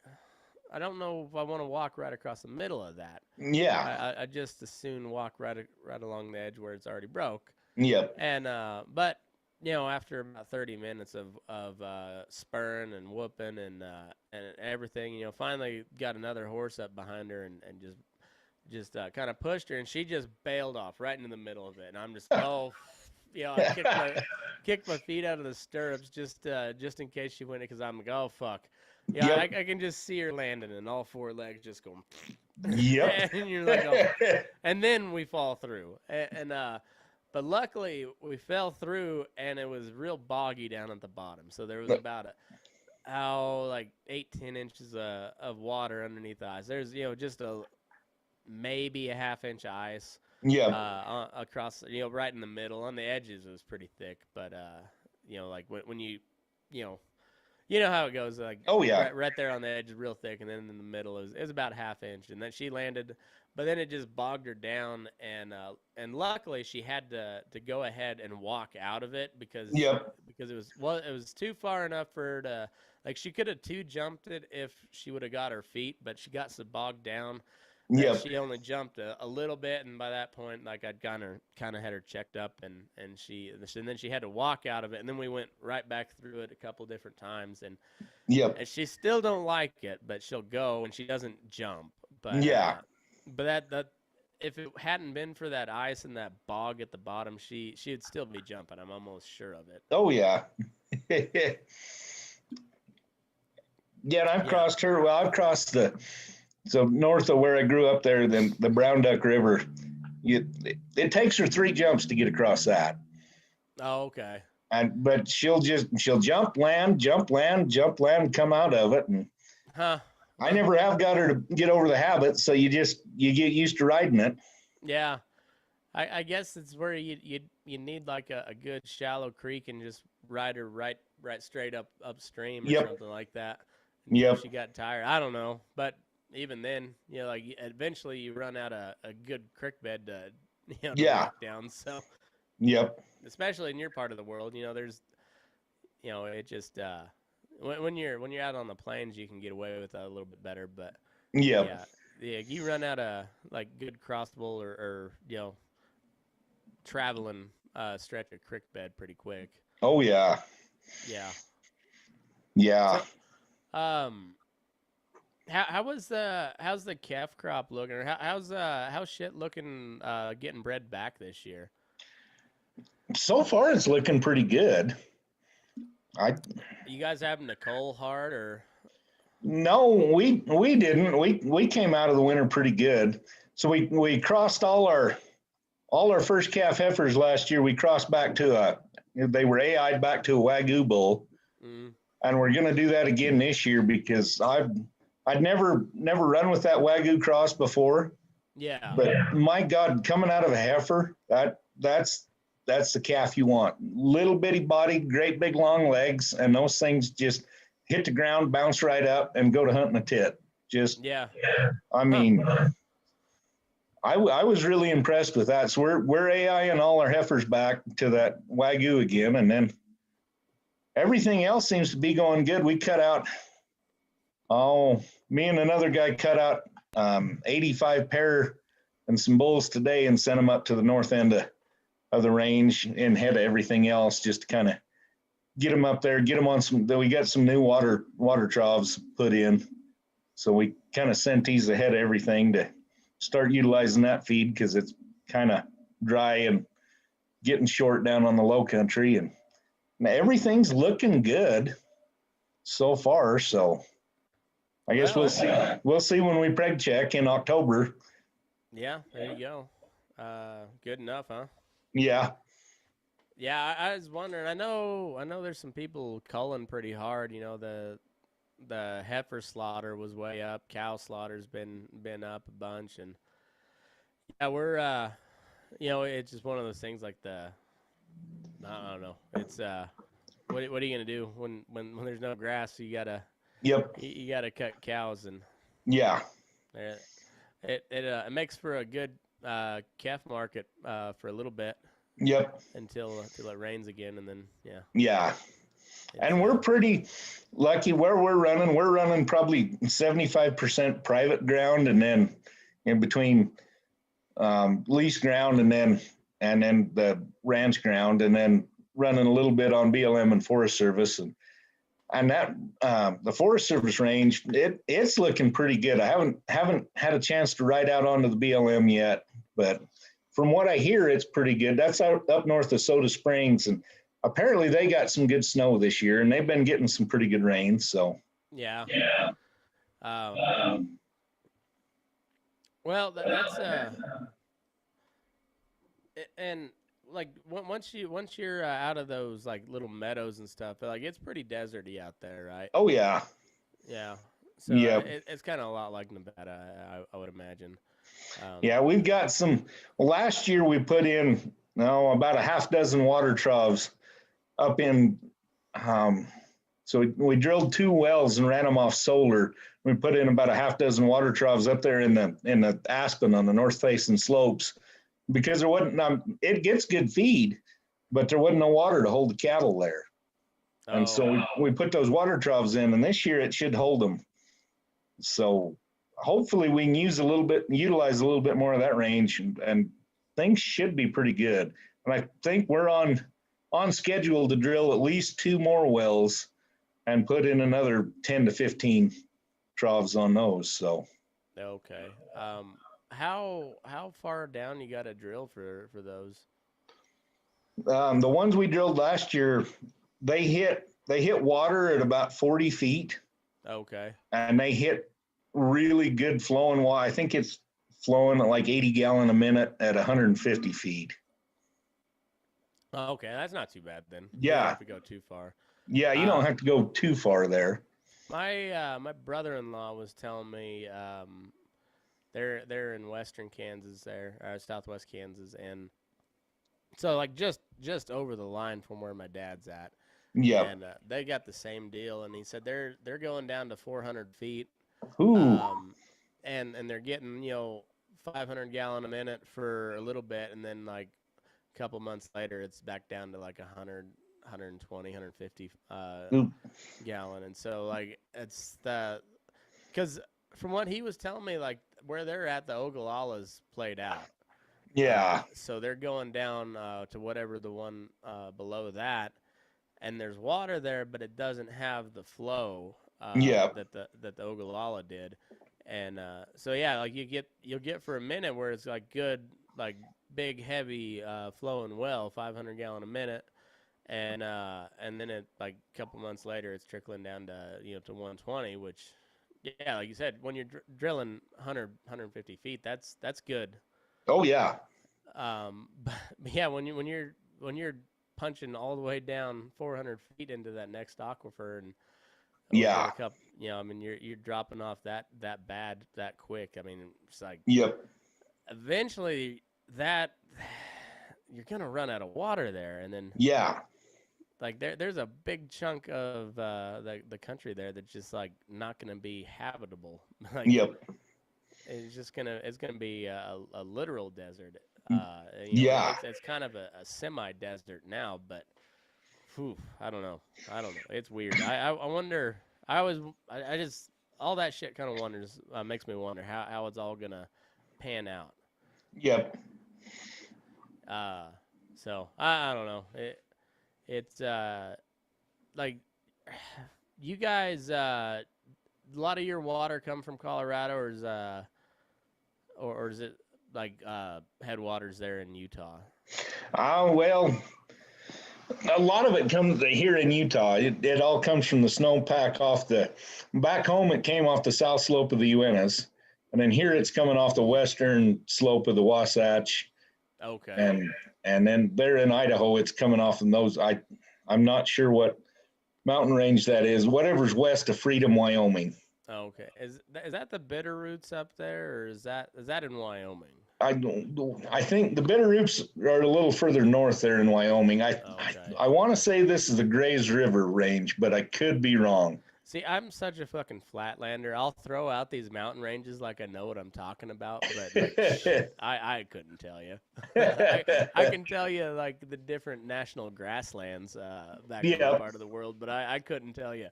I don't know if I want to walk right across the middle of that. Yeah. I just as soon walk right along the edge where it's already broke. Yep. And but after about 30 minutes of spurring and whooping and everything, finally got another horse up behind her and just kind of pushed her, and she just bailed off right into the middle of it. And I'm just I kicked my feet out of the stirrups just in case she went, because I'm like, oh fuck. Yeah, yep. I can just see her landing, and all four legs just going. Yep. And you're like, oh. And then we fall through, but luckily we fell through, and it was real boggy down at the bottom. So there was about 8-10 inches of water underneath the ice. There's just maybe a half-inch ice. Yeah. Across, right in the middle. On the edges it was pretty thick, but like when you how it goes, like, oh yeah, right there on the edge is real thick, and then in the middle it was about a half inch, and then she landed, but then it just bogged her down, and luckily she had to go ahead and walk out of it because it was too far enough for her to, like, she could have jumped it if she would have got her feet, but she got so bogged down. She only jumped a little bit, and by that point, like, I'd kind of had her checked up, and then she had to walk out of it, and then we went right back through it a couple different times, and she still don't like it, but she'll go, and she doesn't jump. But but that if it hadn't been for that ice and that bog at the bottom, she'd still be jumping. I'm almost sure of it. Oh yeah. Yeah, and I've crossed her. Well, I've crossed so north of where I grew up there, then the Brown Duck River, it takes her 3 jumps to get across that. Oh, okay. But she'll jump, land, come out of it, and I never have got her to get over the habit. So you get used to riding it. Yeah, I guess it's where you need like a good shallow creek and just ride her right straight upstream or something like that. Yep. She got tired. I don't know, but even then, like, eventually you run out a good creek bed to walk down. So, especially in your part of the world, there's, it just when you're out on the plains, you can get away with that a little bit better. But you run out of, like, good crossable or traveling stretch of creek bed pretty quick. Oh yeah. So, how's the calf crop looking? Or how's shit looking getting bred back this year? So far it's looking pretty good. You guys having to cull hard or? No, we didn't. We came out of the winter pretty good. So we crossed all our first calf heifers last year. We crossed back to they were AI'd back to a Wagyu bull. And we're going to do that again this year because I'd never run with that Wagyu cross before. Yeah. But my God, coming out of a heifer, that's the calf you want. Little bitty body, great big long legs, and those things just hit the ground, bounce right up, and go to hunting a tit. I mean, I was really impressed with that. So we're AIing all our heifers back to that Wagyu again, and then everything else seems to be going good. We cut out, me and another guy cut out 85 pair and some bulls today and sent them up to the north end of the range and head of everything else just to kind of get them up there, get them on we got some new water troughs put in. So we kind of sent these ahead of everything to start utilizing that feed because it's kind of dry and getting short down on the low country, and everything's looking good so far. So I guess we'll see. We'll see when we preg check in October. Yeah, there you go. Good enough, huh? Yeah. Yeah, I was wondering. I know there's some people culling pretty hard. The heifer slaughter was way up. Cow slaughter's been up a bunch, and yeah, we're it's just one of those things like I don't know. It's what are you gonna do when there's no grass? You gotta you gotta cut cows and It makes for a good calf market for a little bit. Yep. Until it rains again, and then Yeah. And we're pretty lucky where we're running. We're running probably 75% private ground, and then in between lease ground, and then the ranch ground, and then running a little bit on BLM and Forest Service, and that the Forest Service range, it's looking pretty good. I haven't had a chance to ride out onto the BLM yet, but from what I hear, it's pretty good. That's up north of Soda Springs, and apparently they got some good snow this year, and they've been getting some pretty good rain. So yeah. Well, that's and like once you're out of those like little meadows and stuff, like it's pretty deserty out there, right? Oh yeah. Yeah. So it's kind of a lot like Nevada, I would imagine. Yeah, we've got some. Well, last year we put in about a half dozen water troughs up in. So we drilled 2 wells and ran them off solar. We put in about a half dozen water troughs up there in the Aspen on the north facing slopes, because there wasn't. It gets good feed, but there wasn't no water to hold the cattle there. And so we put those water troughs in, and this year it should hold them. So hopefully we can utilize a little bit more of that range, and things should be pretty good. And I think we're on schedule to drill at least 2 more wells and put in another 10 to 15 troughs on those. So okay. How far down you got to drill for those? The ones we drilled last year, they hit water at about 40 feet. Okay. And they hit really good flowing water. I think it's flowing at like 80 gallon a minute at 150 feet. Okay, that's not too bad then. Yeah. You don't have to go too far. Yeah, you don't have to go too far there. My brother-in-law was telling me they're in western Kansas southwest Kansas, and so like just over the line from where my dad's at. Yeah. And they got the same deal, and he said they're going down to 400 feet. Ooh. And they're getting 500 gallon a minute for a little bit, and then like a couple months later it's back down to like 100, 120, 150 gallon. And so like it's because from what he was telling me, like where they're at, the Ogallala's played out. Yeah. So they're going down to whatever the one below that, and there's water there, but it doesn't have the flow that the Ogallala did. And so yeah, like you'll get for a minute where it's like good, like big heavy flowing well, 500 gallon a minute, and then it like a couple months later it's trickling down to to 120, which yeah, like you said, when you're drilling 150 feet, that's good. Oh yeah. But yeah, when you're punching all the way down 400 feet into that next aquifer, and yeah, I mean you're dropping off that bad that quick. I mean it's like eventually that you're gonna run out of water there, and then like there's a big chunk of the country there that's just like not gonna be habitable. Like, it's gonna be a literal desert. It's kind of a semi-desert now, but I don't know. It's weird. I wonder. I just all that shit kind of makes me wonder how it's all gonna pan out. Yep. So I don't know. It's like you guys. A lot of your water come from Colorado, or is it like headwaters there in Utah? Well, a lot of it comes here in Utah. It all comes from the snowpack back home. It came off the south slope of the Uintas, and then here it's coming off the western slope of the Wasatch. Okay. And then there in Idaho, it's coming off of those. I'm not sure what mountain range that is. Whatever's west of Freedom, Wyoming. Okay. Is that the Bitterroots up there, or is that in Wyoming? I think the Bitterroots are a little further north there in Wyoming. I want to say this is the Grays River range, but I could be wrong. See, I'm such a fucking flatlander. I'll throw out these mountain ranges like I know what I'm talking about, but like shit, I couldn't tell you. I can tell you like the different national grasslands back in that part of the world, but I couldn't tell you.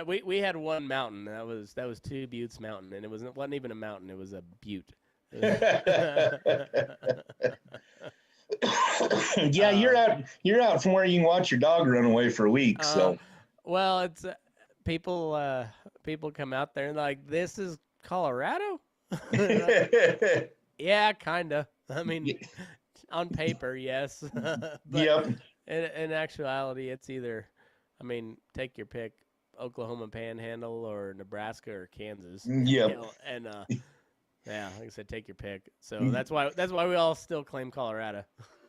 We had one mountain that was Two Buttes Mountain, and it wasn't even a mountain; it was a butte. Yeah, you're out from where you can watch your dog run away for a week. So, well, it's people come out there and like, this is Colorado. Like, yeah, kinda. I mean, on paper, yes. But yep. In actuality, it's either, I mean, take your pick: Oklahoma Panhandle or Nebraska or Kansas. Yep. You know, and yeah, like I said, take your pick. So that's why we all still claim Colorado.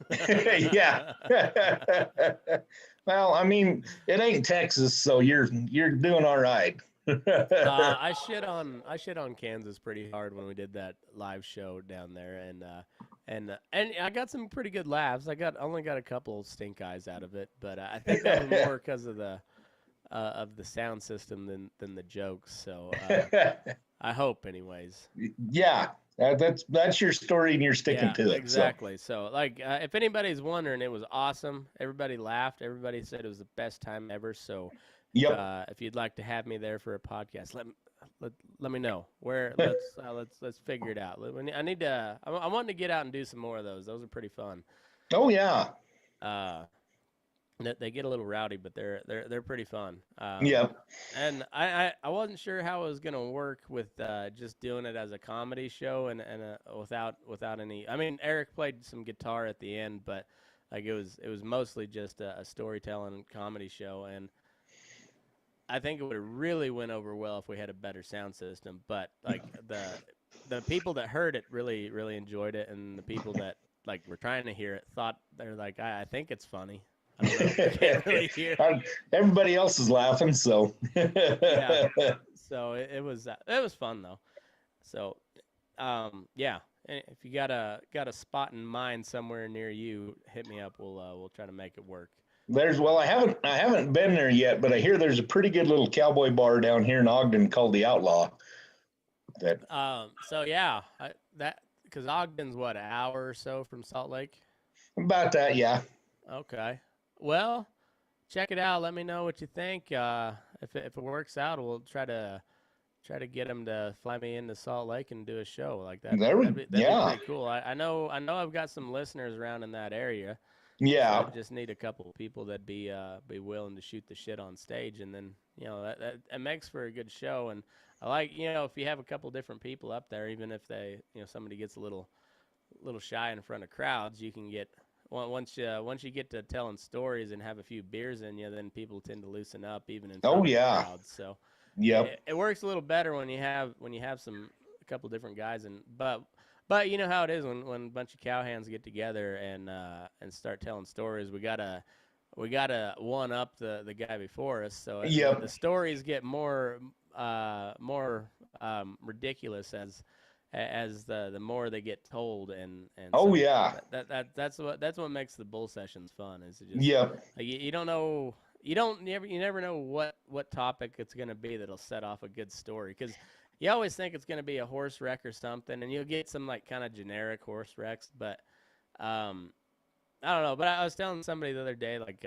Yeah. Well, I mean, it ain't Texas, so you're doing all right. I shit on Kansas pretty hard when we did that live show down there, and I got some pretty good laughs. I only got a couple stink eyes out of it, but I think that was more because of the sound system than the jokes. So I hope, anyways. Yeah, that's your story, and you're sticking to it. Exactly. So like, if anybody's wondering, it was awesome. Everybody laughed. Everybody said it was the best time ever. So. Yep. If you'd like to have me there for a podcast, let me know. Let's figure it out. I need to. I want to get out and do some more of those. Those are pretty fun. Oh yeah. They get a little rowdy, but they're pretty fun. Yeah. And I wasn't sure how it was gonna work with just doing it as a comedy show and without any. I mean, Eric played some guitar at the end, but like it was mostly just a storytelling comedy show, and I think it would have really went over well if we had a better sound system. But like the people that heard it really, really enjoyed it, and the people that like were trying to hear it thought, they're like, I think it's funny. I don't know. I can't really hear. Everybody else is laughing, so. Yeah. So it was fun though. So yeah. If you got a spot in mind somewhere near you, hit me up. We'll try to make it work. I haven't been there yet, but I hear there's a pretty good little cowboy bar down here in Ogden called the Outlaw. So yeah, because Ogden's what, an hour or so from Salt Lake? About that, yeah. Okay. Well, check it out. Let me know what you think. If it works out, we'll try to get them to fly me into Salt Lake and do a show like that. That'd be pretty cool. I know I've got some listeners around in that area. Yeah. So I just need a couple of people that'd be willing to shoot the shit on stage, and then that it makes for a good show. And I like if you have a couple different people up there, even if they somebody gets a little shy in front of crowds, you can get once you get to telling stories and have a few beers in you, then people tend to loosen up even in front of crowds. So it works a little better when you have a couple different guys But you know how it is when a bunch of cowhands get together and start telling stories. We gotta one up the guy before us. So the stories get more ridiculous as the more they get told, and that's what makes the bull sessions fun. Is it just like, you don't know. You never know what topic it's gonna be that'll set off a good story, because you always think it's going to be a horse wreck or something, and you'll get some like kind of generic horse wrecks. But I don't know. But I was telling somebody the other day, like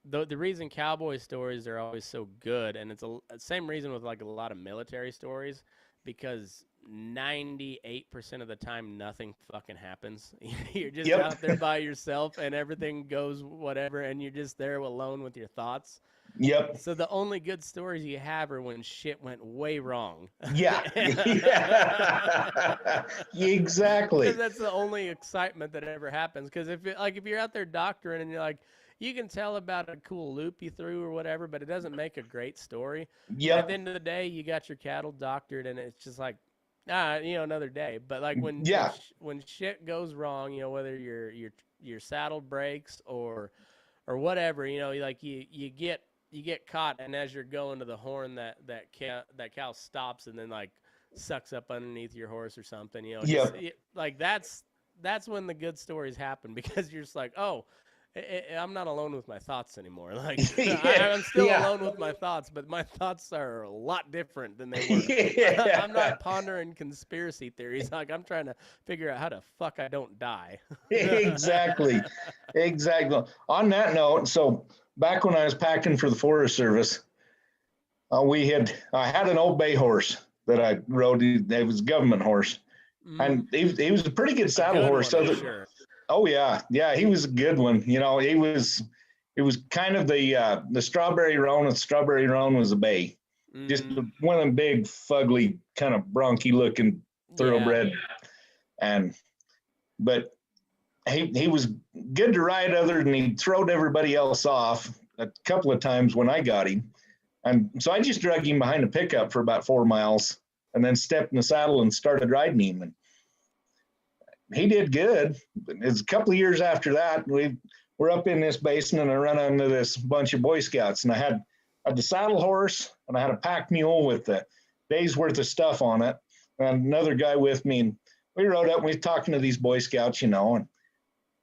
the reason cowboy stories are always so good, and it's the same reason with like a lot of military stories, because 98% of the time nothing fucking happens. You're just out there by yourself, and everything goes whatever, and you're just there alone with your thoughts. Yep. So the only good stories you have are when shit went way wrong. Yeah. Exactly. Because that's the only excitement that ever happens. Because if you're out there doctoring and you're like, you can tell about a cool loop you threw or whatever, but it doesn't make a great story. Yeah. At the end of the day, you got your cattle doctored, and it's just like, another day. But like when shit goes wrong, whether your saddle breaks or whatever, you get caught, and as you're going to the horn, that cow stops and then like sucks up underneath your horse or something. Like that's when the good stories happen, because you're just like, oh, I'm not alone with my thoughts anymore. Like Yeah, I'm still yeah. alone with my thoughts, but my thoughts are a lot different than they were. I'm Yeah. not pondering conspiracy theories. Like I'm trying to figure out how the fuck I don't die. Exactly. Exactly. On that note, so back when I was packing for the Forest Service, I had an old bay horse that I rode. It was a government horse, Mm, and he was a pretty good a saddle good horse. one, So I'm that, sure. oh yeah, yeah, he was a good one. You know, it was kind of the strawberry roan. And strawberry roan was a bay, just Mm, one of them big, fugly, kind of bronky looking yeah. thoroughbred, and but he was good to ride other than he throwed everybody else off a couple of times when I got him. And so I just drug him behind a pickup for about 4 miles and then stepped in the saddle and started riding him. And he did good. It's a couple of years after that, we're up in this basin and I run into this bunch of Boy Scouts. And I had the saddle horse and I had a pack mule with the day's worth of stuff on it. And another guy with me. And we rode up and we were talking to these Boy Scouts,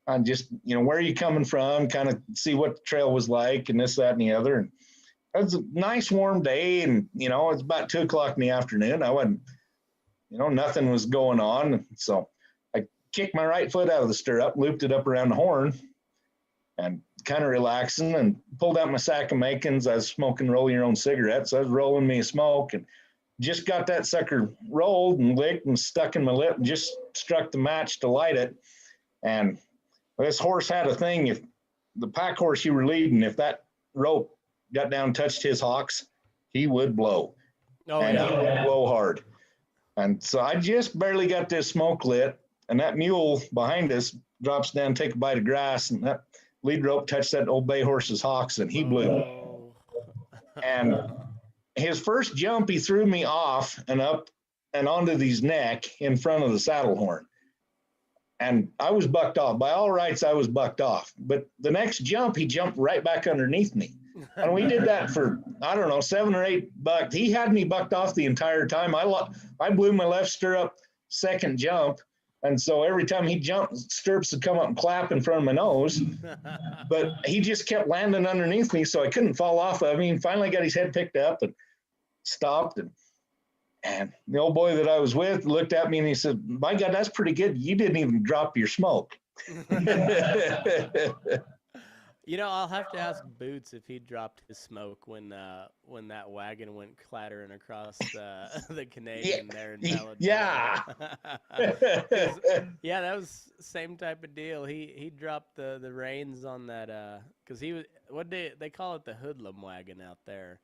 and just, where are you coming from? Kind of see what the trail was like and this, that, and the other. And it was a nice warm day. And, it's about 2 o'clock in the afternoon. I wasn't, nothing was going on. So I kicked my right foot out of the stirrup, looped it up around the horn and kind of relaxing and pulled out my sack of Makins. I was smoking roll your own cigarettes. I was rolling me a smoke and just got that sucker rolled and licked and stuck in my lip and just struck the match to light it. And this horse had a thing. If the pack horse you were leading, if that rope got down, touched his hocks, he would blow. Oh and yeah. he would blow hard. And so I just barely got this smoke lit, and that mule behind us drops down, take a bite of grass, and that lead rope touched that old bay horse's hocks, and he blew. Oh. And his first jump, he threw me off and up and onto his neck in front of the saddle horn. And I was bucked off. By all rights, I was bucked off. But the next jump, he jumped right back underneath me. And we did that for, I don't know, 7 or 8 bucks. He had me bucked off the entire time. I blew my left stirrup second jump. And so every time he jumped, stirrups would come up and clap in front of my nose. But he just kept landing underneath me, so I couldn't fall off of him. He finally got his head picked up and stopped. And the old boy that I was with looked at me and he said, "My God, that's pretty good. You didn't even drop your smoke." I'll have to ask Boots if he dropped his smoke when that wagon went clattering across the Canadian there in Paladin. Yeah. Yeah, that was same type of deal. He dropped the reins on that because he was they call it the hoodlum wagon out there.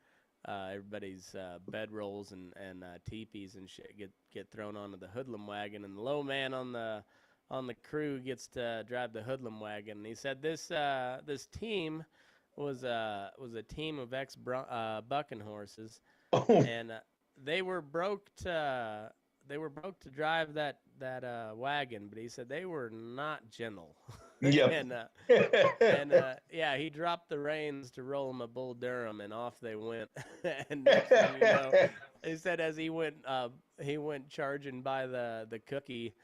Everybody's bedrolls and teepees and shit get thrown onto the hoodlum wagon, and the low man on the crew gets to drive the hoodlum wagon. And he said this team was a team of bucking horses, and they were broke to drive that wagon, but he said they were not gentle. Yep. Yeah, he dropped the reins to roll him a Bull Durham, and off they went. And next thing you know, he said as he went charging by the cookie.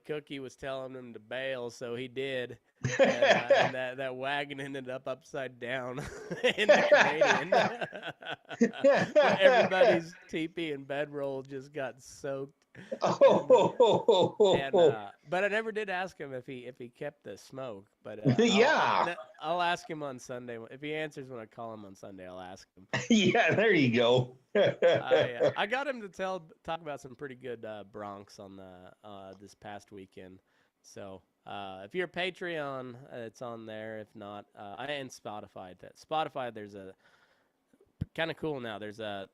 Cookie was telling him to bail, so he did, and that wagon ended up upside down in the Canadian. Everybody's teepee and bedroll just got soaked. But I never did ask him if he kept the smoke. But I'll ask him on Sunday if he answers when I call him on Sunday. I'll ask him. Yeah, there you go. I got him to talk about some pretty good broncs on this past weekend. So if you're a Patreon, it's on there. If not, and Spotify. Spotify, there's a kind of cool now. There's a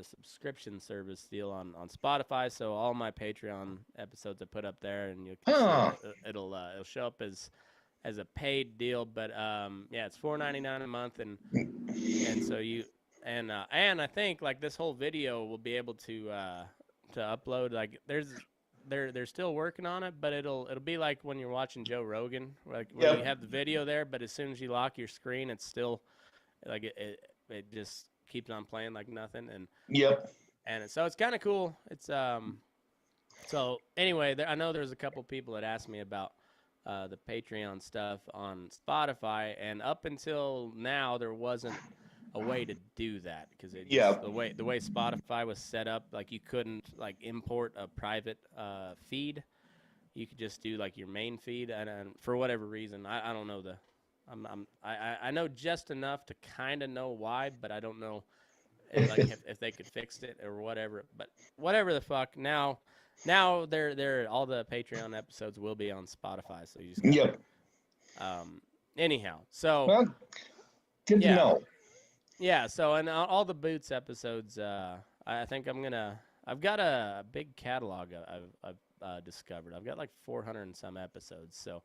subscription service deal on Spotify, so all my Patreon episodes I put up there, and it'll show up as a paid deal. But it's $4.99 a month, and so you and I think like this whole video will be able to upload. Like they're still working on it, but it'll be like when you're watching Joe Rogan, like where you have the video there, but as soon as you lock your screen, it's still like it just keeps on playing like nothing. And so it's kind of cool. It's so anyway, I know there's a couple people that asked me about the Patreon stuff on Spotify, and up until now there wasn't a way to do that because it just Yep. the way Spotify was set up, like you couldn't like import a private feed. You could just do like your main feed, and for whatever reason, I don't know I know just enough to kind of know why, but I don't know if they could fix it or whatever. But whatever the fuck. Now they're all the Patreon episodes will be on Spotify, so you just gotta, Yep. anyhow. So Well, good to yeah. know. Yeah, so and all the Boots episodes, I think I've got a big catalog I've discovered. I've got like 400 and some episodes, so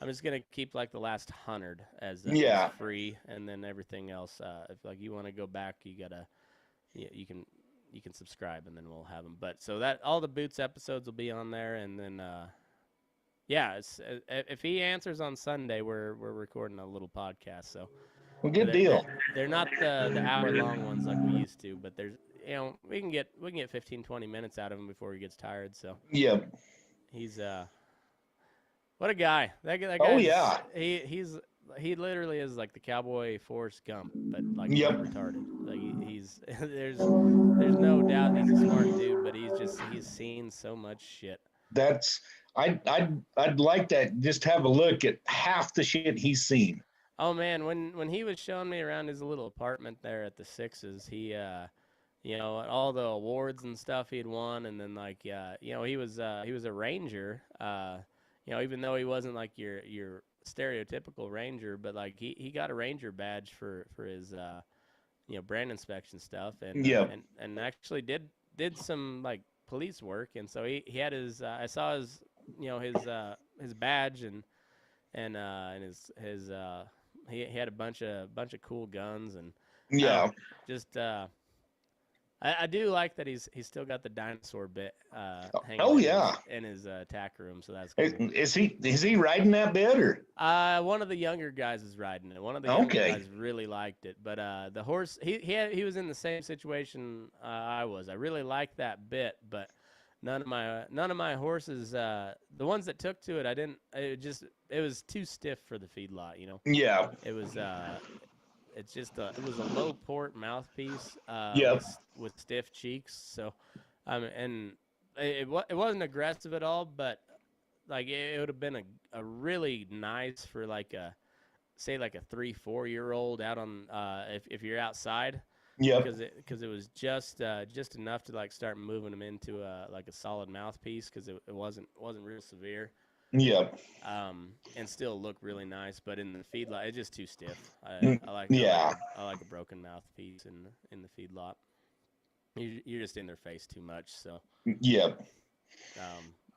I'm just gonna keep like the last 100 as free, and then everything else. If like you want to go back, you can subscribe, and then we'll have them. But so that all the Boots episodes will be on there, and then yeah, if he answers on Sunday, we're recording a little podcast, so. Well, good deal. They're not the hour-long ones like we used to, but there's we can get 15, 20 minutes out of him before he gets tired. So Yep. he's what a guy. That guy. Oh yeah. He literally is like the cowboy Forrest Gump, but like Yep. retarded. Like he's there's no doubt he's a smart dude, but he's seen so much shit. I'd like to just have a look at half the shit he's seen. Oh man, when he was showing me around his little apartment there at the Sixes, he all the awards and stuff he'd won, and then like he was a ranger, even though he wasn't like your stereotypical ranger, but like he got a ranger badge for his brand inspection stuff, and and actually did some like police work, and so he had his I saw his his badge and his he had a bunch of cool guns, and just I do like that he's still got the dinosaur bit hanging in his tack room, so that's cool. Is he riding that bit, or one of the younger guys is riding it. One of the younger guys really liked it, but the horse he was in the same situation I was. I really liked that bit, but none of my horses, the ones that took to it, I didn't. It was too stiff for the feedlot, Yeah. It was it was a low port mouthpiece. With stiff cheeks. So, and it wasn't aggressive at all, but like it would have been a really nice for like a 3-4 year old out on if you're outside. Yeah. Because it was just enough to like start moving them into a solid mouthpiece, because it wasn't real severe. Yeah. And still look really nice, but in the feedlot it's just too stiff. I like a broken mouthpiece in the feedlot. You're just in their face too much, so. Yeah.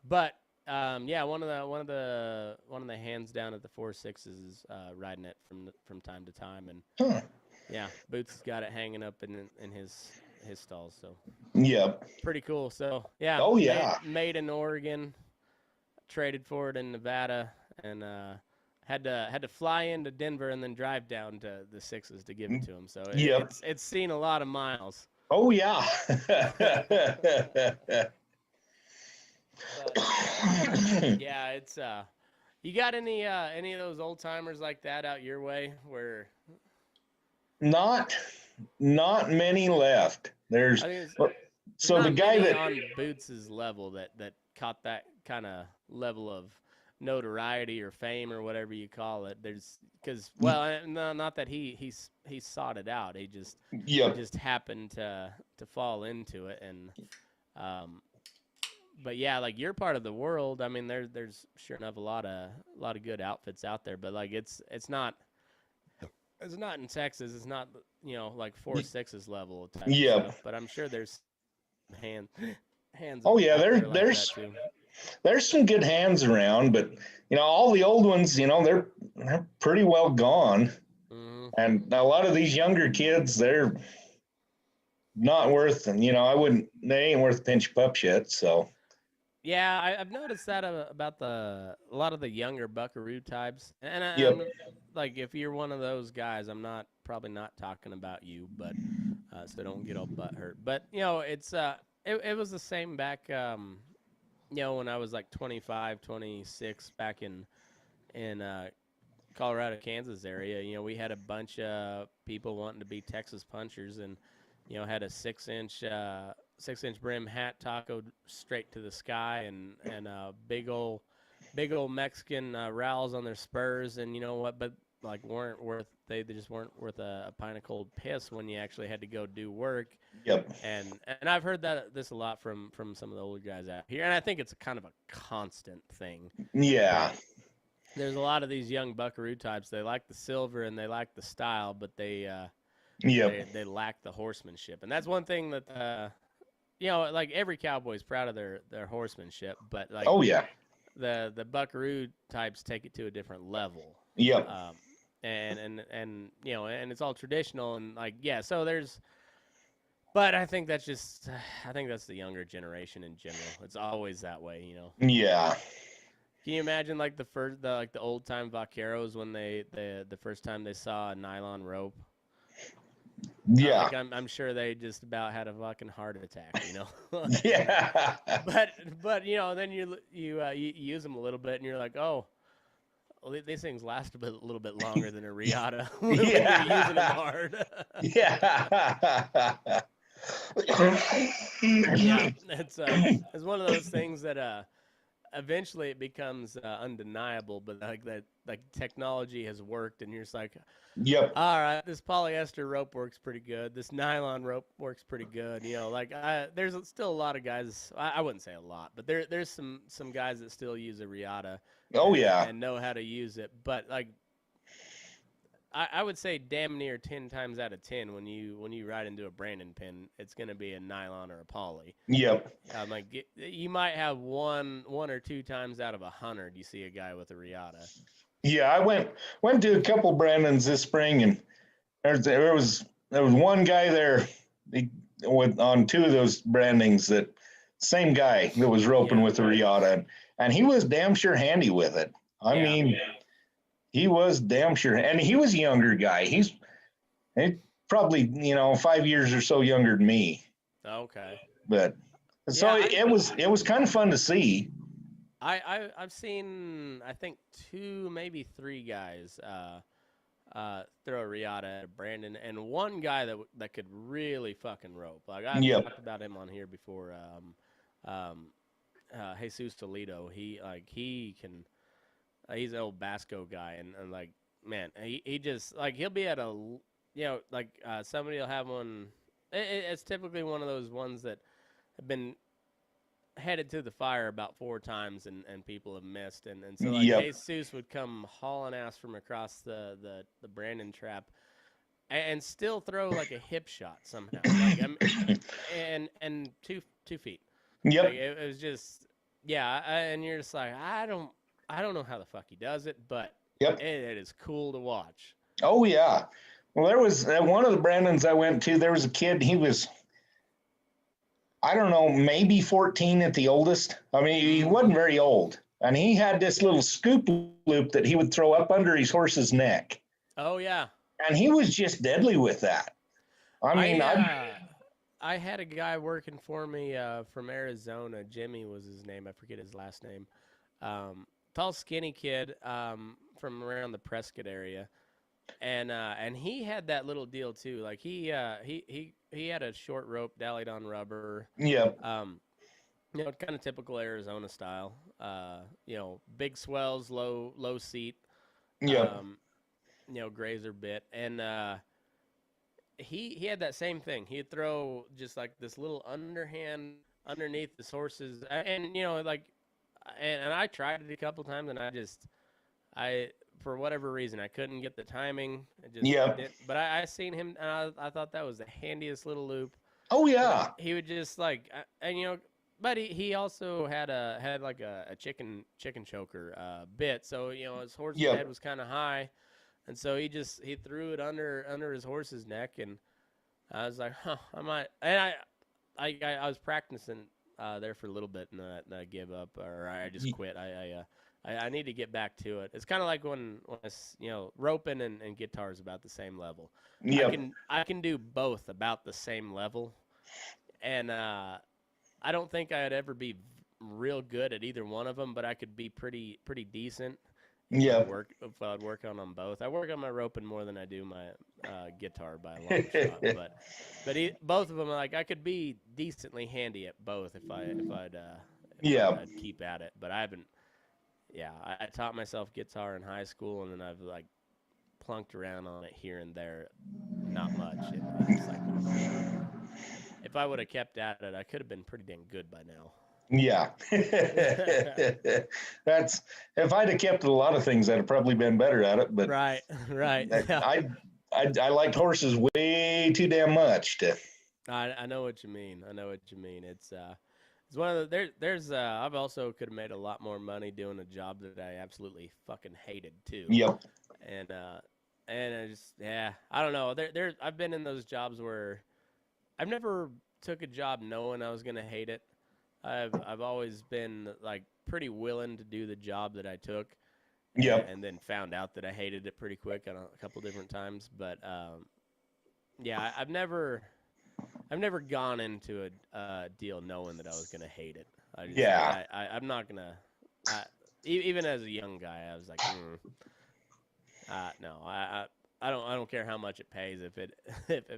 But one of the hands down at the 4.6 is riding it from time to time, and yeah, Boots has got it hanging up in his stalls, so. Yeah. Pretty cool. So yeah. Oh yeah. Made in Oregon, traded for it in Nevada, and had to fly into Denver and then drive down to the Sixes to give it to him. So it's seen a lot of miles. Oh yeah. Yeah, it's you got any of those old timers like that out your way where? Not many left. There's so the guy that on Boots's level that caught that kind of level of notoriety or fame or whatever you call it. There's not that he sought it out. He just happened to fall into it, and but yeah, like your part of the world, I mean, there's sure enough a lot of good outfits out there, but like it's not in Texas. It's not like 4.6's level type stuff, but I'm sure there's hands. Oh yeah, there's some good hands around, but all the old ones, they're pretty well gone. Mm-hmm. And a lot of these younger kids, they're not worth, and they ain't worth pinch pup shit. So yeah, I've noticed that about a lot of the younger buckaroo types, and like if you're one of those guys, I'm probably not talking about you, but so don't get all butt hurt. But it's it was the same back when I was like 25, 26 back in in Colorado, Kansas area. You know, we had a bunch of people wanting to be Texas punchers, and you know, had a 6-inch brim hat tacoed straight to the sky, and big old Mexican rowels on their spurs, and you know what? But like they just weren't worth a pint of cold piss when you actually had to go do work. Yep. And I've heard this a lot from some of the older guys out here, and I think it's kind of a constant thing. Yeah. There's a lot of these young buckaroo types. They like the silver and they like the style, but they lack the horsemanship. And that's one thing that you know, like every cowboy's proud of their horsemanship, but like the buckaroo types take it to a different level. Yep. And you know, and it's all traditional and like so there's. But I think that's the younger generation in general. It's always that way, you know. Yeah. Can you imagine like the old time vaqueros when the first time they saw a nylon rope? Yeah. Like I'm sure they just about had a fucking heart attack, you know. Yeah. But you know, then you use them a little bit and you're like, oh, well, these things last a little bit longer than a riata when you're using them hard. Yeah. Yeah, it's one of those things that eventually it becomes undeniable, but like technology has worked and you're just like, yep, all right, this polyester rope works pretty good, this nylon rope works pretty good, you know, like there's still a lot of guys, I wouldn't say a lot, but there's some guys that still use a riata and know how to use it, but like I would say damn near 10 times out of 10 when you ride into a Brandon pin, it's going to be a nylon or a poly. Yep. Like you might have one or two times out of 100 you see a guy with a riata. Yeah, I went to a couple Brandons this spring, and there was one guy there on two of those brandings, that same guy that was roping with the riata, and he was damn sure handy with it. I mean. He was damn sure, and he was a younger guy. He's probably 5 years or so younger than me. Okay. But so it was kind of fun to see. I've seen I think 2 maybe 3 guys throw a riata at Brandon, and one guy that could really fucking rope. Like I've talked about him on here before. Jesus Toledo. He can. He's an old Basco guy, and like, man, he just, like, he'll be at a, somebody will have one. It's typically one of those ones that have been headed to the fire about 4 times, and people have missed. And so, like, Jesus would come hauling ass from across the Brandon trap and still throw, like, a hip shot somehow. Like, and 2 feet. Yep. Like, it was just, and you're just like, I don't know how the fuck he does it, but it is cool to watch. Oh, yeah. Well, there was one of the Brandons I went to, there was a kid, he was, I don't know, maybe 14 at the oldest. I mean, he wasn't very old. And he had this little scoop loop that he would throw up under his horse's neck. Oh, yeah. And he was just deadly with that. I mean, I had a guy working for me from Arizona. Jimmy was his name. I forget his last name. Tall, skinny kid from around the Prescott area, and he had that little deal too. Like he had a short rope dallied on rubber. Yeah. Kind of typical Arizona style. Big swells, low seat. Yeah. Grazer bit, and he had that same thing. He'd throw just like this little underhand underneath his horses, and And I tried it a couple times, and I for whatever reason, I couldn't get the timing. But I seen him, and I thought that was the handiest little loop. Oh yeah. He would just like, but he also had like a chicken choker bit, so his horse's head was kind of high, and so he threw it under his horse's neck, and I was like, I might, and I was practicing there for a little bit, and I gave up, or I just quit. I need to get back to it. It's kind of like when roping and guitar is about the same level. I can do both about the same level, and I don't think I'd ever be real good at either one of them, but I could be pretty decent Yeah. If I'd work on them both. I work on my roping more than I do my guitar by a long shot. Both of them, like I could be decently handy at both Yeah. I'd keep at it. But I haven't. Yeah, I taught myself guitar in high school, and then I've like plunked around on it here and there, not much. And it's like if I would have kept at it, I could have been pretty dang good by now. Yeah. That's if I'd have kept a lot of things, I'd have probably been better at it. But right. Yeah. I liked horses way too damn much to. I know what you mean. It's one of the there's I've also could have made a lot more money doing a job that I absolutely fucking hated too. Yep. And I just I don't know. I've been in those jobs where I've never took a job knowing I was gonna hate it. I've always been like pretty willing to do the job that I took. Yep. And then found out that I hated it pretty quick on a couple different times. But I've never gone into a deal knowing that I was gonna hate it. I'm not gonna. Even as a young guy, I was like, no, I don't care how much it pays. If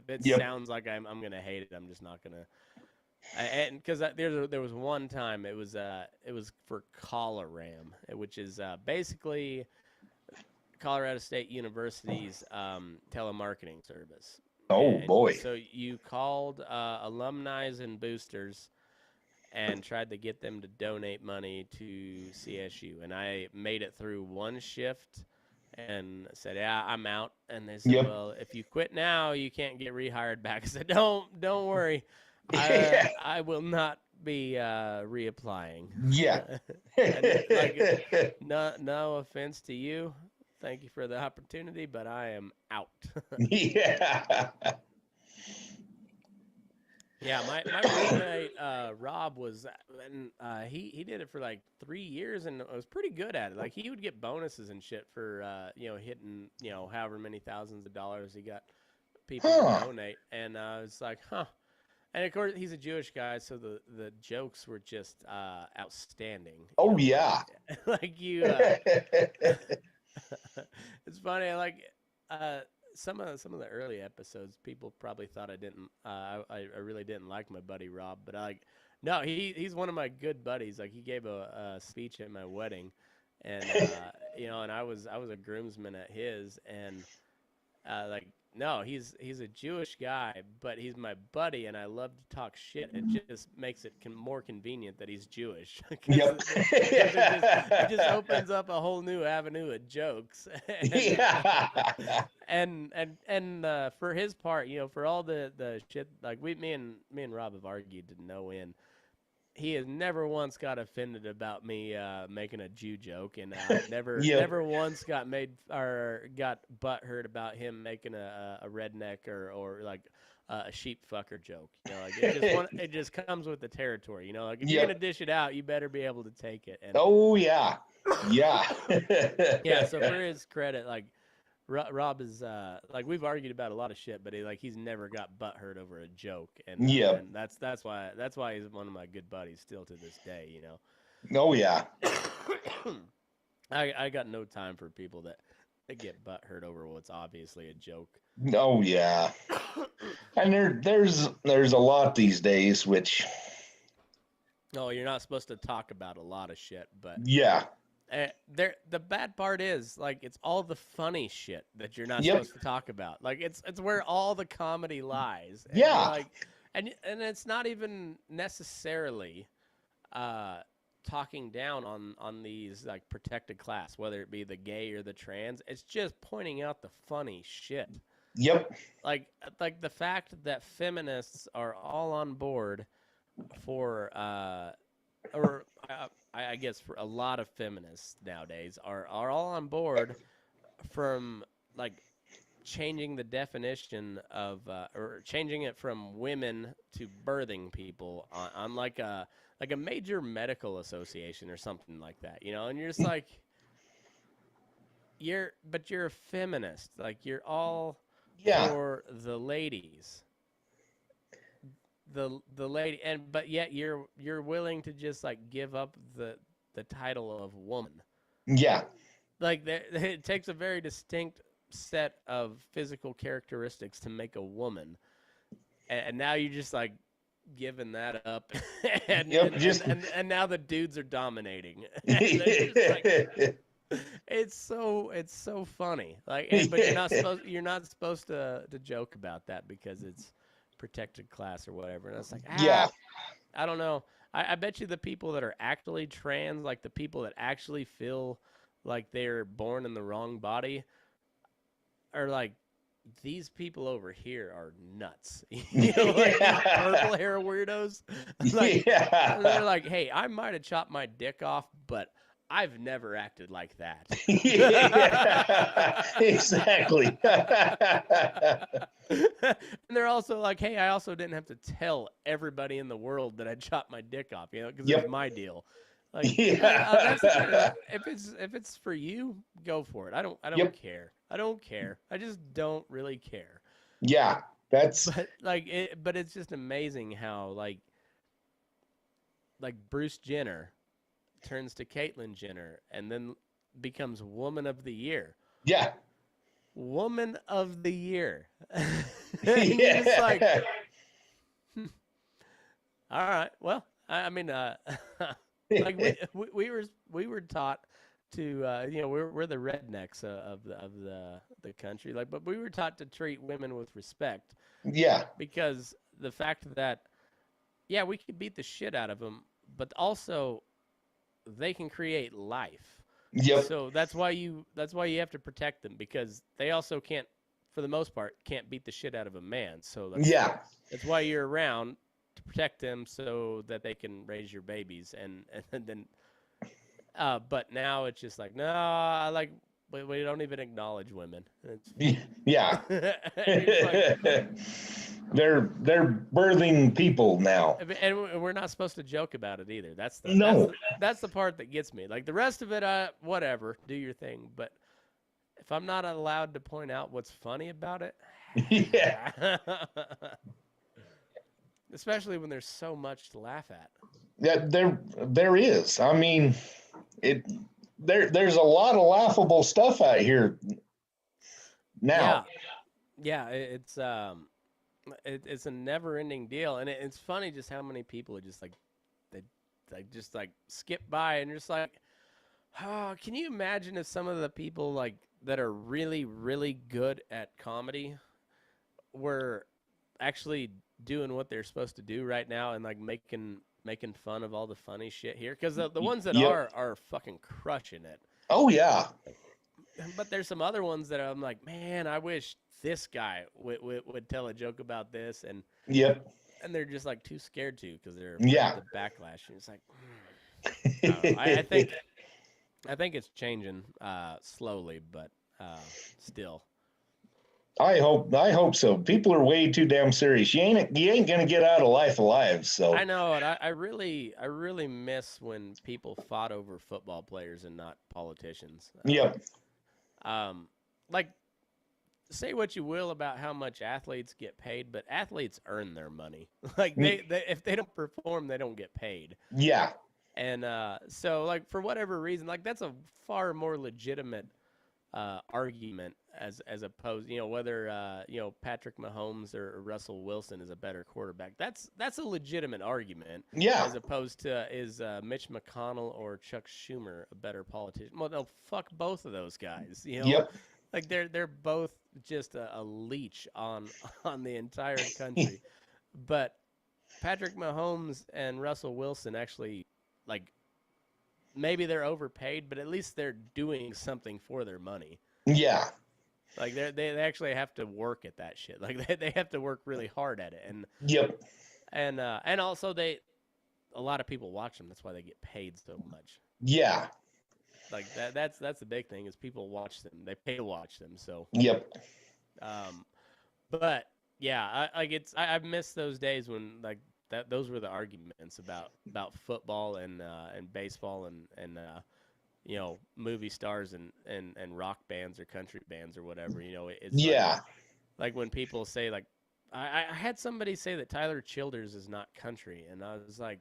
it sounds like I'm gonna hate it, I'm just not gonna. And because there was one time it was for Coloram, which is basically Colorado State University's telemarketing service. Oh boy! So you called alumni and boosters and tried to get them to donate money to CSU, and I made it through one shift and said, "Yeah, I'm out." And they said, "Well, if you quit now, you can't get rehired back." I said, "Don't worry, I will not be reapplying." Yeah. No offense to you. Thank you for the opportunity, but I am out. Yeah. Yeah, my roommate Rob was, and he did it for like 3 years and was pretty good at it. Like he would get bonuses and shit for hitting however many thousands of dollars he got people to donate, and it's like, huh. And of course he's a Jewish guy, so the jokes were just outstanding. Oh yeah. Like you. It's funny. Like some of the early episodes, people probably thought I didn't. I really didn't like my buddy Rob, but no, he's one of my good buddies. Like he gave a speech at my wedding, and and I was a groomsman at his, and no, he's a Jewish guy, but he's my buddy, and I love to talk shit. It just makes it more convenient that he's Jewish. Yep. it just opens up a whole new avenue of jokes. And for his part, for all the shit, like me and Rob have argued to no end. He has never once got offended about me making a Jew joke, and never once got butthurt about him making a redneck or like a sheep fucker joke. It just comes with the territory. Like if you're gonna dish it out, you better be able to take it. And, oh yeah, yeah. Yeah. So for his credit, like Rob is like we've argued about a lot of shit, but he's never got butthurt over a joke, and and that's why he's one of my good buddies still to this day. Oh yeah. I got no time for people that get butthurt over what's obviously a joke. Oh yeah. And there's a lot these days which. No, you're not supposed to talk about a lot of shit, but yeah. The bad part is like it's all the funny shit that you're not supposed to talk about. Like it's where all the comedy lies. And and it's not even necessarily talking down on these like protected class, whether it be the gay or the trans. It's just pointing out the funny shit. Yep. Like the fact that feminists are all on board for I guess for a lot of feminists nowadays are all on board from like changing the definition of or changing it from women to birthing people on like a major medical association or something like that, and you're just like you're a feminist, like you're all for the ladies. The lady, but yet you're willing to just like give up the title of woman. Yeah. like it takes a very distinct set of physical characteristics to make a woman, and now you're just like giving that up, and Yep, and now the dudes are dominating. And they're just like, it's so funny. Like, but you're not supposed to joke about that because it's protected class or whatever. And it's like, yeah. I don't know. I bet you the people that are actually trans, like the people that actually feel like they're born in the wrong body, are like, these people over here are nuts. You know, like these purple hair weirdos. Like, they're like, hey, I might have chopped my dick off, but I've never acted like that. Yeah, exactly. And they're also like, hey, I also didn't have to tell everybody in the world that I chopped my dick off, you know, because it was my deal. Like, that's the thing. Like, if it's for you, go for it. I don't care. I don't care. I just don't really care. Yeah, that's. But it's just amazing how like Bruce Jenner turns to Caitlyn Jenner and then becomes Woman of the Year. Yeah. Woman of the Year. And you're just like, all right. Well, I mean, like we were taught to, you know, we're the rednecks of the country, like, but we were taught to treat women with respect. Yeah. Because the fact that, yeah, we could beat the shit out of them, but also they can create life. Yep. So that's why you have to protect them, because they also can't, for the most part, can't beat the shit out of a man. So that's why you're around, to protect them so that they can raise your babies. And then, but now it's just like, no, I like, we don't even acknowledge women. Yeah. Like, they're birthing people now, and we're not supposed to joke about it either. That's the part that gets me. Like the rest of it, whatever, do your thing. But if I'm not allowed to point out what's funny about it, yeah, especially when there's so much to laugh at. Yeah, there is. I mean, there's a lot of laughable stuff out here now. Yeah, it's a never-ending deal, and it's funny just how many people are just like, they just like skip by, and just like, oh, can you imagine if some of the people like that are really, really good at comedy were actually doing what they're supposed to do right now, and like making fun of all the funny shit here? Because the ones that are fucking crushing it. Oh yeah. But there's some other ones that I'm like, man, I wish this guy would tell a joke about this, and and they're just like too scared to, because they're afraid of the backlash. And it's like, I think it's changing slowly, but still. I hope so. People are way too damn serious. You ain't gonna get out of life alive. So I know, and I really miss when people fought over football players and not politicians. Yep. Like, say what you will about how much athletes get paid, but athletes earn their money. Like they if they don't perform, they don't get paid. Yeah. And so like for whatever reason, like that's a far more legitimate argument as opposed, you know, whether you know, Patrick Mahomes or Russell Wilson is a better quarterback. That's a legitimate argument. Yeah. As opposed to, is Mitch McConnell or Chuck Schumer a better politician? Well, no, fuck both of those guys. You know. Yep. Like they're both just a leech on the entire country. But Patrick Mahomes and Russell Wilson actually, like, maybe they're overpaid, but at least they're doing something for their money. Yeah. Like they actually have to work at that shit. Like they have to work really hard at it. And and also a lot of people watch them. That's why they get paid so much. Yeah. Like that's the big thing, is people watch them. They pay to watch them. So but yeah, I miss those days when like those were the arguments about football and baseball and you know, movie stars and rock bands or country bands or whatever. You know, it's like when people say, like, I had somebody say that Tyler Childers is not country, and I was like,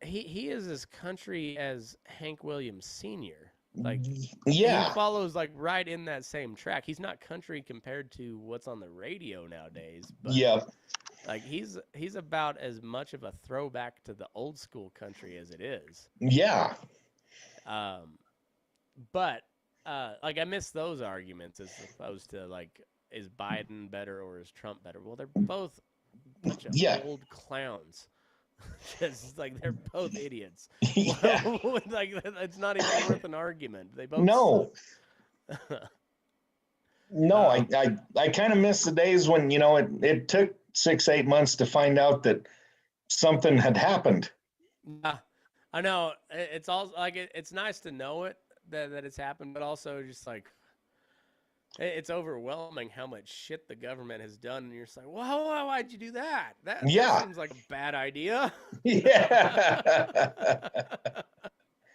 he is as country as Hank Williams Sr. Like, yeah, he follows like right in that same track. He's not country compared to what's on the radio nowadays, but yeah, like he's about as much of a throwback to the old school country as it is. yeah, But like I miss those arguments as opposed to like, is Biden better or is Trump better? Well, they're both a bunch of yeah. old clowns. Just like they're both idiots. Yeah. Like it's not even worth an argument. They both No. suck. No, I kind of miss the days when, it took 6-8 months to find out that something had happened. Yeah, I know. It's also like it's nice to know that it's happened, but also just like it's overwhelming how much shit the government has done, and you're just like, well, why'd you do that? That seems like a bad idea. Yeah.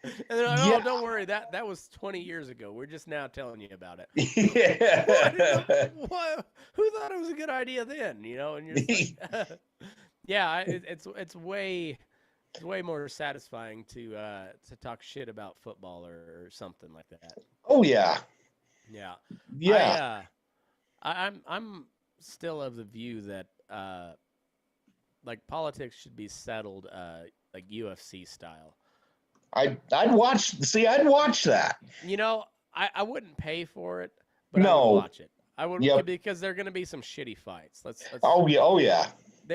And they're like, oh, don't worry, that was 20 years ago. We're just now telling you about it. Yeah. Who thought it was a good idea then? And you're just like, yeah, it's way more satisfying to talk shit about football or something like that. Oh yeah. Yeah. Yeah. I'm still of the view that like politics should be settled like UFC style. I'd watch that. I wouldn't pay for it, but No. I would watch it. I would, Yep. because they're going to be some shitty fights. Let's Oh yeah.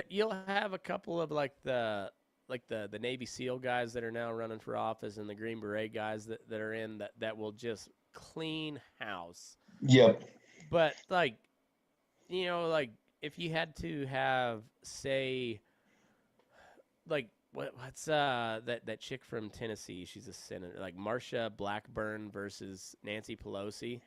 You'll have a couple of like the Navy SEAL guys that are now running for office and the Green Beret guys that are in that will just clean house. Yep. But like, like if you had to have, say, like what's that chick from Tennessee? She's a senator, like Marsha Blackburn versus Nancy Pelosi.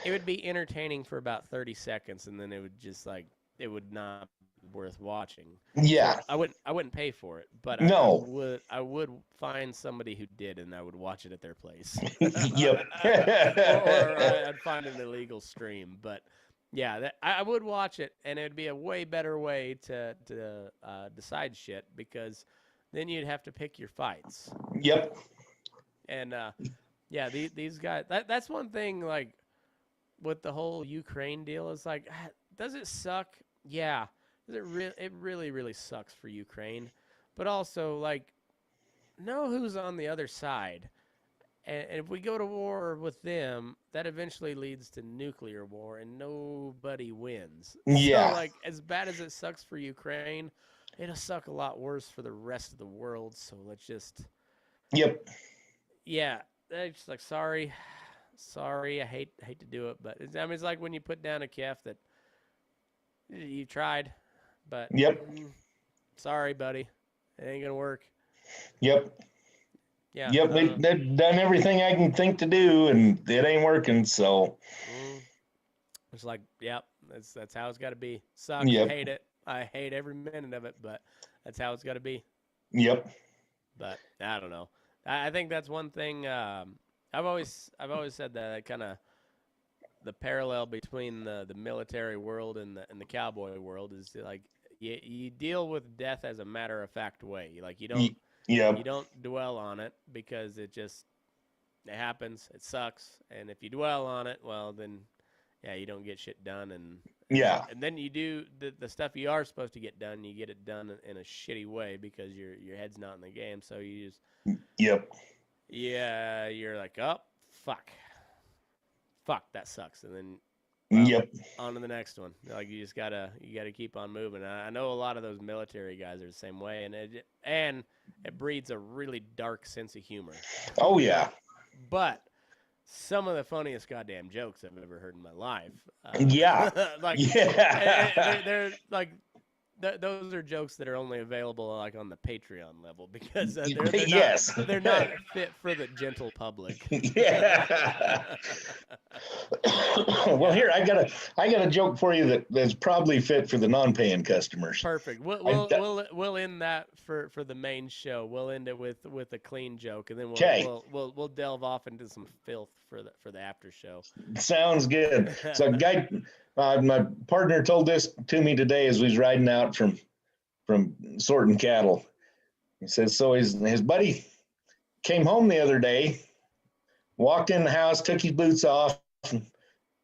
It would be entertaining for about 30 seconds, and then it would just like it would not be worth watching. Yeah. So I wouldn't pay for it, but No. I would find somebody who did, and I would watch it at their place. Yep. or I'd find an illegal stream, but yeah, I would watch it, and it would be a way better way to decide shit, because then you'd have to pick your fights. Yep. And yeah, these guys. That's one thing. Like with the whole Ukraine deal, is like, does it suck? Yeah, it really sucks for Ukraine, but also like, know who's on the other side. And if we go to war with them, that eventually leads to nuclear war, and nobody wins. Yeah. So, like, as bad as it sucks for Ukraine, it'll suck a lot worse for the rest of the world. So let's just. Yep. Yeah, it's just like sorry, I hate to do it, but it's like when you put down a calf that you tried, but Yep. Sorry, buddy, it ain't gonna work. Yep. Yeah. Yep. They've done everything I can think to do, and it ain't working. So. It's like, yep, that's how it's got to be. Sucks. Yep. I hate it. I hate every minute of it, but that's how it's got to be. Yep. But I don't know. I think that's one thing. I've always said that kind of the parallel between the military world and the cowboy world is like you deal with death as a matter of fact way. Like you don't. Yep. You don't dwell on it because it happens. It sucks. And if you dwell on it, well, then, yeah, you don't get shit done. And Yeah. and then you do the stuff you are supposed to get done. You get it done in a shitty way because your head's not in the game. So you just. Yep. Yeah, you're like, oh, fuck, that sucks. And then. Yep. On to the next one. Like you gotta keep on moving. I know a lot of those military guys are the same way, and it breeds a really dark sense of humor. Oh yeah. But some of the funniest goddamn jokes I've ever heard in my life. Yeah. Like yeah. they're like. Those are jokes that are only available like on the Patreon level because they're not fit for the gentle public. Yeah. Well, here I got a joke for you that's probably fit for the non-paying customers. Perfect. We'll end that for the main show. We'll end it with a clean joke, and then we'll delve off into some filth for the after show. Sounds good. So, guy. My partner told this to me today as we was riding out from sorting cattle. He says, so his buddy came home the other day, walked in the house, took his boots off, and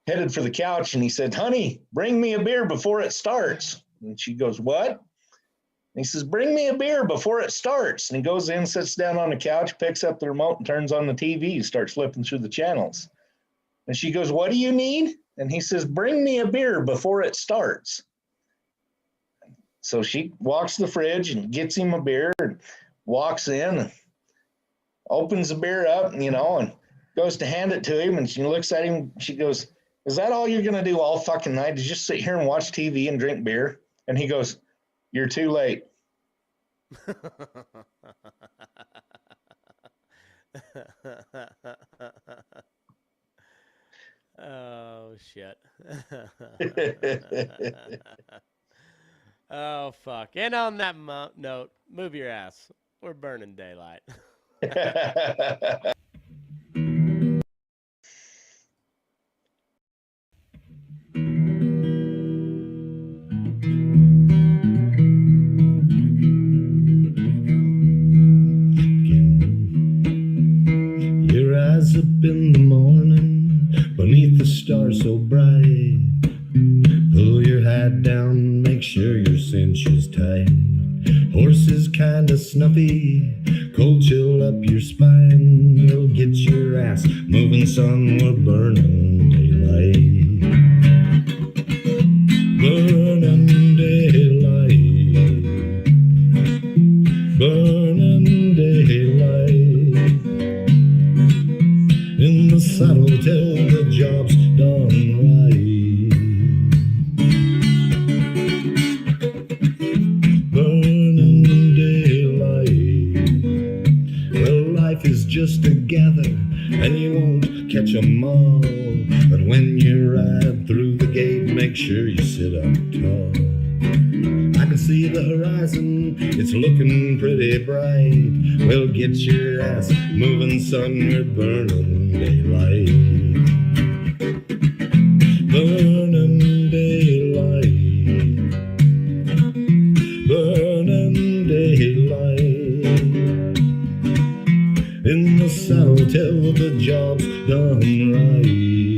headed for the couch. And he said, honey, bring me a beer before it starts. And she goes, what? And he says, bring me a beer before it starts. And he goes in, sits down on the couch, picks up the remote and turns on the TV, starts flipping through the channels. And she goes, what do you need? And he says, bring me a beer before it starts. So she walks to the fridge and gets him a beer and walks in and opens the beer up, and goes to hand it to him. And she looks at him. She goes, is that all you're going to do all fucking night? Is just sit here and watch TV and drink beer? And he goes, you're too late. Oh, shit. Oh, fuck. And on that note, move your ass. We're burning daylight. Your eyes up in the morning, beneath the stars so bright. Pull your hat down, make sure your cinch is tight. Horses kinda snuffy, cold chill up your spine. We'll get your ass moving, son, we're burning daylight. Burning daylight. Burning daylight. In the saddle till the job's done right. Is just a gather, and you won't catch 'em all. But when you ride through the gate, make sure you sit up tall. I can see the horizon, it's looking pretty bright. Well, get your ass moving, son, we're burning daylight. Burning daylight. Burning daylight. In the saddle till the job's done right.